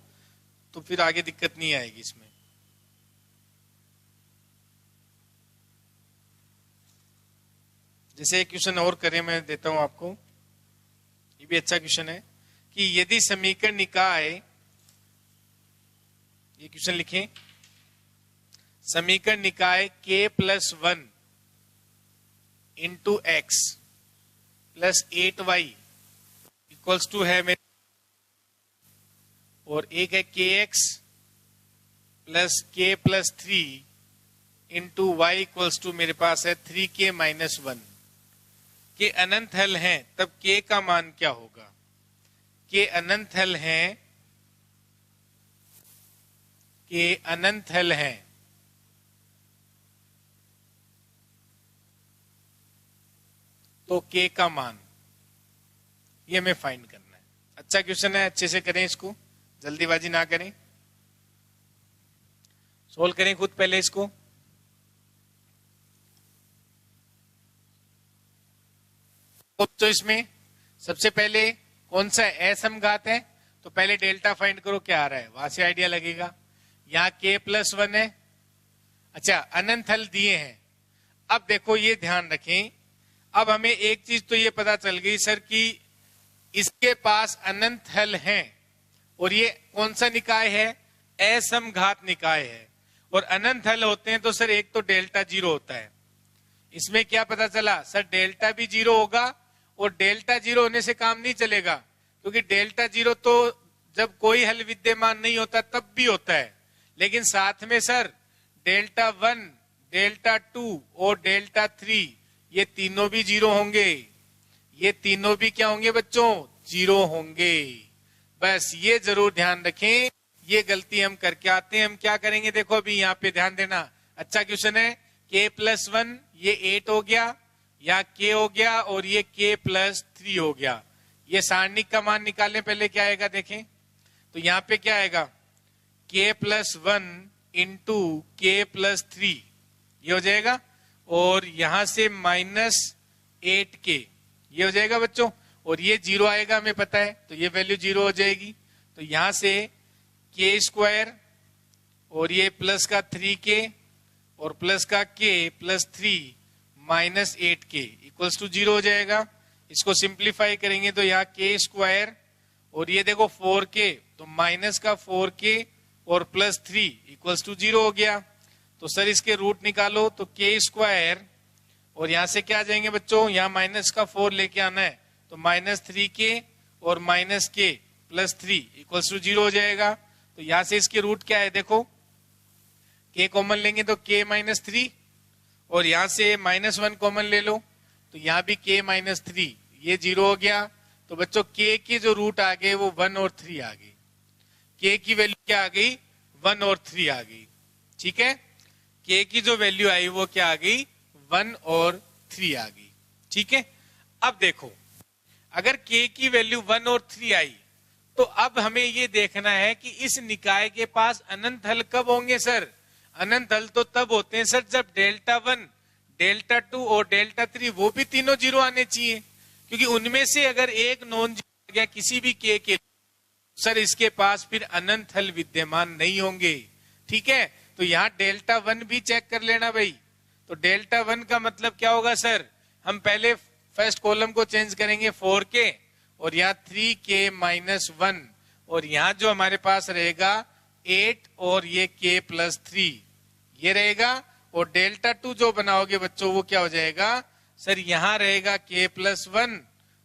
तो फिर आगे दिक्कत नहीं आएगी इसमें। जैसे एक क्वेश्चन और करें, मैं देता हूं आपको, ये भी अच्छा क्वेश्चन है कि यदि समीकरण निकाय, ये क्वेश्चन लिखें, समीकरण निकाय k+1 into x plus 8y equals to है मेरे, और एक है kx plus k+3 into y equals to मेरे पास है 3k-1 के अनंत हल हैं, तब k का मान क्या होगा? के अनंत हल हैं, के अनंत हल हैं, तो k का मान ये हमें फाइंड करना है। अच्छा क्वेश्चन है, अच्छे से करें इसको, जल्दीबाजी ना करें, सोल्व करें खुद पहले इसको। तो इसमें सबसे पहले कौन सा असमघात है, तो पहले डेल्टा फाइंड करो क्या आ रहा है, वहां से आइडिया लगेगा। यहाँ k+1 है, अच्छा अनंत हल दिए हैं। अब देखो ये ध्यान रखें, अब हमें एक चीज तो ये पता चल गई सर कि इसके पास अनंत हल हैं, और ये कौन सा निकाय है? असमघात निकाय है। और अनंत हल होते हैं तो सर एक तो डेल्टा 0 होता है। इसमें क्या पता चला सर, डेल्टा भी 0 होगा, और डेल्टा 0 होने से काम नहीं चलेगा, क्योंकि डेल्टा 0 तो जब कोई हल विद्यमान नहीं होता तब भी होता है, लेकिन साथ में सर डेल्टा 1, डेल्टा 2 और डेल्टा 3 ये तीनों भी 0 होंगे। ये तीनों भी क्या होंगे बच्चों? 0 होंगे। बस ये जरूर ध्यान रखें ये गलती हम करके आते हैं। हम क्या करेंगे, देखो अभी यहाँ पे ध्यान देना, अच्छा क्वेश्चन है। k+1 ये 8 हो गया, या k हो गया, और ये k+3 हो गया। ये सारणिक का मान निकालने, पहले क्या आएगा देखें। तो यहाँ पे क्या आएगा, k+1 इंटू k+3 ये हो जाएगा, और यहां से -8k ये हो जाएगा बच्चों, और ये 0 आएगा हमें पता है, तो ये वैल्यू 0 हो जाएगी। तो यहां से k² और ये प्लस का 3k और प्लस का k+3 -8k इक्वल्स टू 0 हो जाएगा। इसको सिंप्लीफाई करेंगे तो यहाँ k² और ये देखो 4k, तो माइनस का 4k और +3 इक्वल्स टू 0 हो गया। तो सर इसके रूट निकालो, तो k² और यहां से क्या आ जाएंगे बच्चों, यहाँ माइनस का 4 लेके आना है, तो -3k और -k+3 इक्वल्स टू 0 हो जाएगा। तो यहां से इसके रूट क्या है, देखो k कॉमन लेंगे तो k-3, और यहां से -1 कॉमन ले लो, तो यहाँ भी k-3 ये 0 हो गया। तो बच्चों k के जो रूट आ गए वो 1 और 3 आ गई। k की वैल्यू क्या आ गई, 1 और 3 आ गई। ठीक है, k की जो वैल्यू आई वो क्या आ गई, 1 और 3 आ गई। ठीक है, अब देखो अगर k की वैल्यू 1 और 3 आई, तो अब हमें ये देखना है कि इस निकाय के पास अनंत हल कब होंगे सर। अनंत हल तो तब होते हैं सर जब Δ1, Δ2 और Δ3 वो भी तीनों 0 आने चाहिए, क्योंकि उनमें से अगर एक नॉन जीरो आ गया किसी भी k के, सर इसके पास फिर अनंत हल विद्यमान नहीं होंगे। ठीक है, तो यहाँ Δ1 भी चेक कर लेना भाई। तो Δ1 का मतलब क्या होगा सर, हम पहले फर्स्ट कॉलम को चेंज करेंगे 4k और यहाँ 3k-1, और यहाँ जो हमारे पास रहेगा 8 और ये k+3 ये रहेगा, और Δ2 जो बनाओगे बच्चों वो क्या हो जाएगा सर, यहाँ रहेगा k+1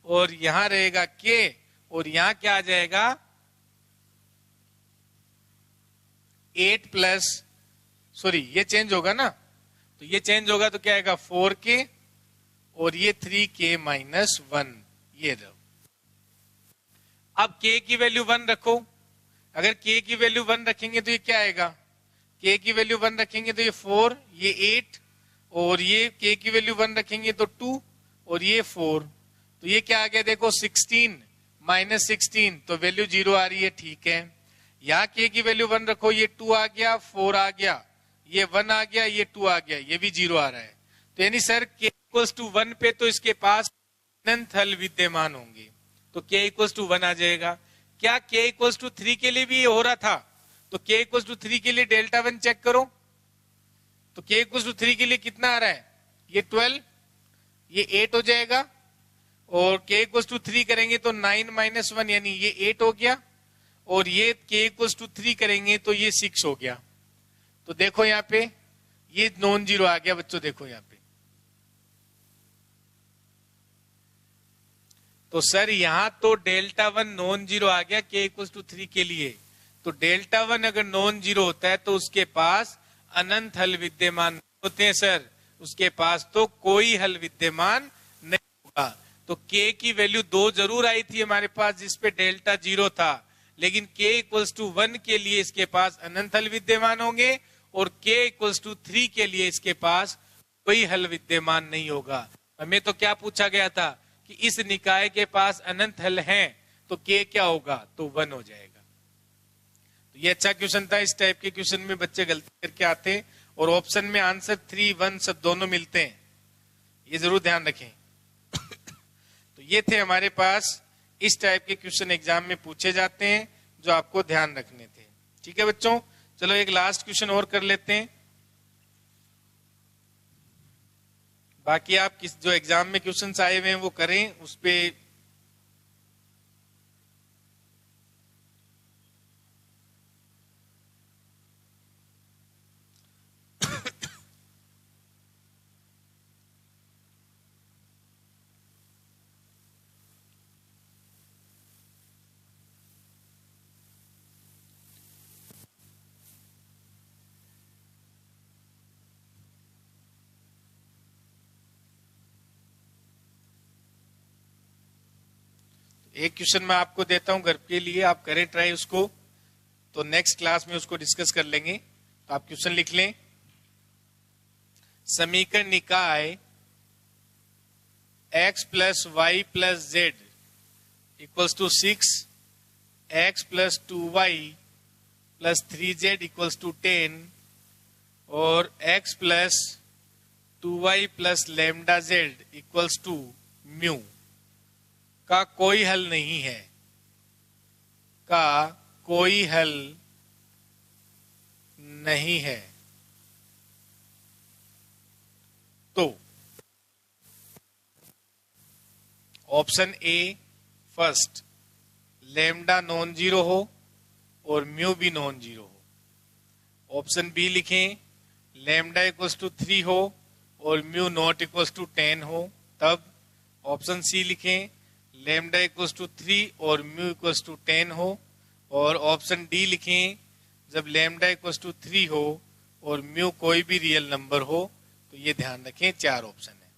और यहाँ रहेगा k, और यहाँ क्या आ जाएगा 8 सॉरी ये चेंज होगा ना, तो ये चेंज होगा तो क्या आएगा 4k और ये 3k-1 ये रहो। अब k की वैल्यू 1 रखो, अगर k की वैल्यू 1 रखेंगे तो ये क्या आएगा, k की वैल्यू 1 रखेंगे तो ये 4 ये 8, और ये k की वैल्यू 1 रखेंगे तो 2 और ये 4, तो ये क्या आ गया देखो 16 -16, तो वैल्यू 0 आ रही है। ठीक है, यहाँ k की वैल्यू 1 रखो, ये 2 आ गया, 4 आ गया, ये 1 आ गया, ये 2 आ गया, ये भी 0 आ रहा है। तो यानी सर k = 1 पे तो इसके पास अनंत हल विद्यमान होंगे, तो k = 1 आ जाएगा। क्या k = 3 के लिए भी ये हो रहा था, तो k = 3 के लिए Δ1 चेक करो, तो k = 3 के लिए कितना आ रहा है, ये 12 ये 8 हो जाएगा, और k = 3 करेंगे तो 9 - 1 यानी ये 8 हो गया, और ये k = 3 करेंगे तो ये 6 हो गया। तो देखो यहाँ पे ये नॉन जीरो आ गया बच्चों, देखो यहाँ पे। तो सर यहाँ तो Δ1 नॉन जीरो आ गया k = 3 के लिए, तो Δ1 अगर नॉन जीरो होता है तो उसके पास अनंत हल विद्यमान होते हैं सर, उसके पास तो कोई हल विद्यमान नहीं होगा। तो k की वैल्यू 2 जरूर आई थी हमारे पास जिसपे Δ 0 था, लेकिन k = 1 के लिए इसके पास अनंत हल विद्यमान होंगे, और k = 3 के लिए इसके पास कोई हल विद्यमान नहीं होगा। हमें तो क्या पूछा गया था कि इस निकाय के पास अनंत हल हैं, तो k क्या होगा, तो 1 हो जाएगा। तो ये अच्छा क्वेश्चन था, इस टाइप के क्वेश्चन में बच्चे गलती करके आते और ऑप्शन में आंसर 3, 1 सब दोनों मिलते हैं, ये जरूर ध्यान रखें। तो ये थे हमारे पास इस टाइप के क्वेश्चन एग्जाम में पूछे जाते हैं जो आपको ध्यान रखने थे। ठीक है बच्चों, चलो एक लास्ट क्वेश्चन और कर लेते हैं, बाकी आप किस जो एग्जाम में क्वेश्चंस आए हुए हैं वो करें उस पे। एक क्वेश्चन मैं आपको देता हूं घर के लिए, आप करें ट्राई उसको। तो नेक्स्ट क्लास में उसको डिस्कस कर लेंगे। तो आप क्वेश्चन लिख लें। समीकरण निकाय x plus y plus z equals to 6, x plus 2y plus 3z equals टू 10 और x plus 2y plus lambda z equals to mu का कोई हल नहीं है, का कोई हल नहीं है। तो option A first, lambda non zero हो और म्यू भी नॉन जीरो हो। ऑप्शन बी लिखें, लैम्डा इक्वल्स टू 3 हो और म्यू नॉट इक्वल्स टू 10 हो तब। ऑप्शन सी लिखें, लैम्डा इक्वल्स टू 3 और म्यू इक्वल्स टू 10 हो। और ऑप्शन डी लिखें, जब लैम्डा इक्वल्स टू 3 हो और म्यू कोई भी रियल नंबर हो। तो ये ध्यान रखें, 4 ऑप्शन है।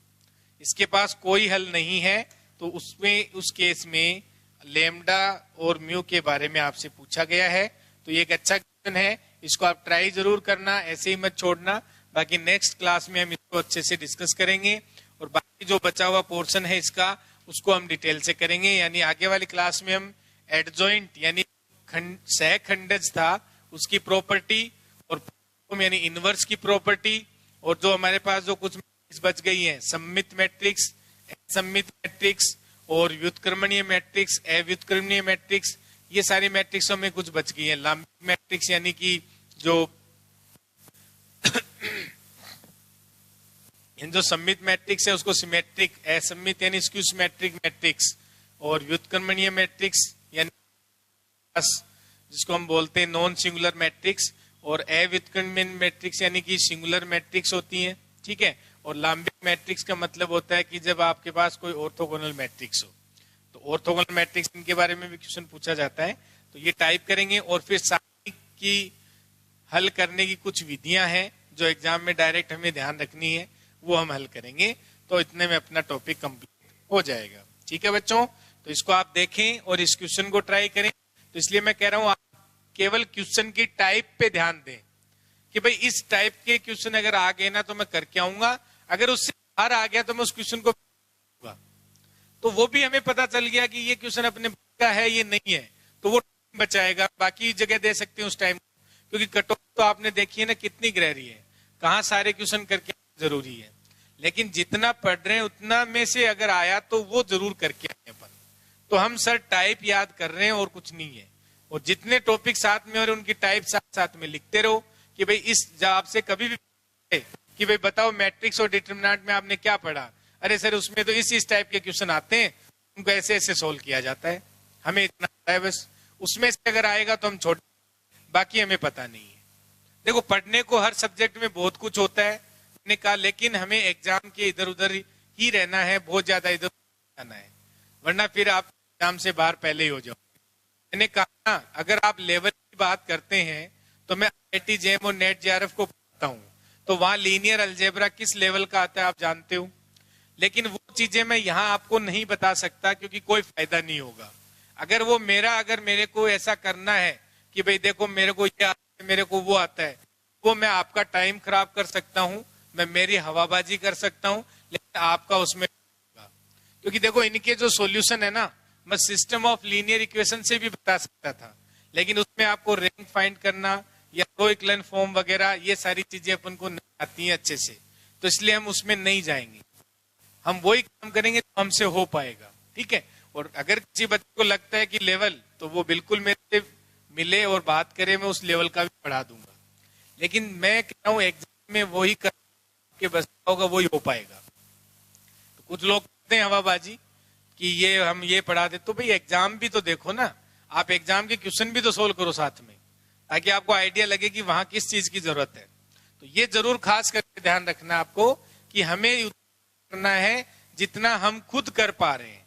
इसके पास कोई हल नहीं है तो उसमें, उस केस में लैम्डा और म्यू के बारे में आपसे पूछा गया है। तो ये एक अच्छा क्वेश्चन है, इसको आप ट्राई जरूर करना, ऐसे ही मत छोड़ना। बाकी नेक्स्ट क्लास में हम इसको अच्छे से डिस्कस करेंगे और बाकी जो बचा हुआ पोर्शन है इसका, उसको हम डिटेल से करेंगे। यानी आगे वाली क्लास में हम एडजॉइंट यानी सहखंडज था उसकी प्रॉपर्टी और यानी इनवर्स की प्रॉपर्टी, और जो हमारे पास जो कुछ मैट्रिक्स बच गई हैं, सम्मित मैट्रिक्स, असम्मित मैट्रिक्स और व्युत्क्रमणीय मैट्रिक्स, अव्युत्क्रमणीय मैट्रिक्स, ये सारी मैट्रिक्सों में कुछ बच गई है। लांबिक मैट्रिक्स यानी कि जो जो सम्मित मैट्रिक्स है उसको सिमेट्रिक, असम्मित यानी स्क्यू सिमेट्रिक मैट्रिक्स, और व्युत्क्रमणीय मैट्रिक्स यानी जिसको हम बोलते हैं नॉन सिंगुलर मैट्रिक्स, और अव्युत्क्रमणीय मैट्रिक्स यानी कि सिंगुलर मैट्रिक्स होती हैं, ठीक है। और लांबिक मैट्रिक्स का मतलब होता है कि जब आपके पास कोई ऑर्थोगोनल मैट्रिक्स हो। तो ऑर्थोगोनल मैट्रिक्स इनके बारे में भी क्वेश्चन पूछा जाता है। तो ये टाइप करेंगे और फिर सारी की हल करने की कुछ विधियां हैं जो एग्जाम में डायरेक्ट हमें ध्यान रखनी है, वो हम हल करेंगे। तो इतने में अपना टॉपिक कंप्लीट हो जाएगा, ठीक है बच्चों। तो इसको आप देखें और इस क्वेश्चन को ट्राई करें। तो इसलिए मैं कह रहा हूं, आप केवल क्वेश्चन की टाइप पे ध्यान दें कि भाई इस टाइप के क्वेश्चन अगर आ गए ना तो मैं करके आऊंगा, अगर उससे बाहर आ गया तो मैं उस क्वेश्चन को, तो वो भी हमें पता चल गया कि ये क्वेश्चन अपने का है, ये नहीं है, तो वो बचाएगा। बाकी जगह दे सकते हैं उस टाइम, क्योंकि कट ऑफ तो आपने देखी है ना कितनी गहरी है, कहाँ सारे क्वेश्चन करके जरूरी है। लेकिन जितना पढ़ रहे हैं उतना में से अगर आया तो वो जरूर करके आए अपन। तो हम सर टाइप याद कर रहे हैं और कुछ नहीं है, और जितने टॉपिक साथ में और उनकी टाइप साथ साथ में लिखते रहो कि भाई इस जवाब से कभी भी कि भाई बताओ मैट्रिक्स और डिटरमिनेंट में आपने क्या पढ़ा, अरे सर उसमें तो इस टाइप के क्वेश्चन आते हैं, उनको ऐसे ऐसे सोल्व किया जाता है, हमें इतना पता है बस। उसमें से अगर आएगा तो हम छोड़, बाकी हमें पता नहीं है। देखो पढ़ने को हर सब्जेक्ट में बहुत कुछ होता है मैंने कहा, लेकिन हमें एग्जाम के इधर उधर ही रहना है, बहुत ज्यादा इधर जाना है, वरना फिर आप एग्जाम से बाहर पहले ही हो जाओ। मैंने कहा अगर आप लेवल की बात करते हैं तो मैं IIT JEM और नेट JRF को पढ़ता हूँ, तो वहां लीनियर अलजेब्रा किस लेवल का आता है आप जानते हो। लेकिन वो चीजें मैं यहाँ आपको नहीं बता सकता क्योंकि कोई फायदा नहीं होगा। अगर वो अगर मेरे को ऐसा करना है कि भाई देखो मेरे को ये आता है, मेरे को वो आता है, वो मैं आपका टाइम खराब कर सकता हूँ, मैं मेरी हवाबाजी कर सकता हूँ, लेकिन आपका उसमें होगा। क्योंकि देखो इनके जो सॉल्यूशन है ना, मैं सिस्टम ऑफ लीनियर इक्वेशन से भी बता सकता था, लेकिन उसमें आपको रैंक फाइंड करना या रो इक्विवेलेंट फॉर्म वगैरह ये सारी चीजें अपन को नहीं आती हैं अच्छे से, तो इसलिए हम उसमें नहीं जाएंगे। हम वही काम करेंगे तो हमसे हो पाएगा, ठीक है। और अगर किसी बच्चे को लगता है कि लेवल, तो वो बिल्कुल मेरे से मिले और बात करे, मैं उस लेवल का भी पढ़ा दूंगा। लेकिन मैं कह रहा हूँ एग्जाम में वही कर के बस होगा, वही हो पाएगा। तो कुछ लोग कहते हैं हवाबाजी कि ये हम ये पढ़ा दे, तो भाई एग्जाम भी तो देखो ना, आप एग्जाम के क्वेश्चन भी तो सोल्व करो साथ में, ताकि आपको आइडिया लगे कि वहां किस चीज की जरूरत है। तो ये जरूर खास करके ध्यान रखना आपको कि हमें करना है जितना हम खुद कर पा रहे हैं।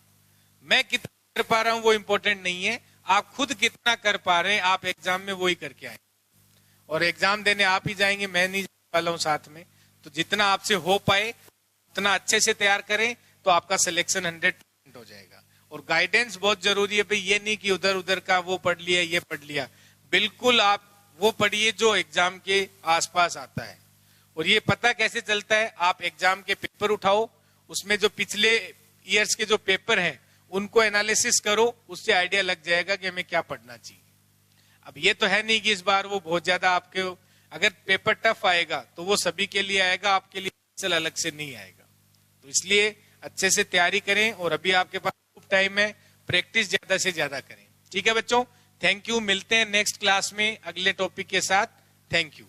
मैं कितना कर पा रहा हूं वो इंपॉर्टेंट नहीं है, आप खुद कितना कर पा रहे हैं, आप एग्जाम में वही करके आए। और एग्जाम देने आप ही जाएंगे, मैं नहीं जाने वाला हूं साथ में। तो जितना आपसे हो पाए उतना अच्छे से तैयार करें, तो आपका सिलेक्शन 100% हो जाएगा। और गाइडेंस बहुत जरूरी है भाई, ये नहीं कि उधर उधर का वो पढ़ लिया ये पढ़ लिया, बिल्कुल आप वो पढ़िए जो एग्जाम के आसपास आता है। और ये पता कैसे चलता है, आप एग्जाम के पेपर उठाओ, उसमें जो पिछले ईयर्स के जो पेपर हैं उनको एनालिसिस करो, उससे आइडिया लग जाएगा कि हमें क्या पढ़ना चाहिए। अब ये तो है नहीं कि इस बार वो बहुत ज्यादा आपके, अगर पेपर टफ आएगा तो वो सभी के लिए आएगा, आपके लिए चल अलग से नहीं आएगा। तो इसलिए अच्छे से तैयारी करें, और अभी आपके पास खूब टाइम है, प्रैक्टिस ज्यादा से ज्यादा करें। ठीक है बच्चों, थैंक यू। मिलते हैं नेक्स्ट क्लास में अगले टॉपिक के साथ। Thank you.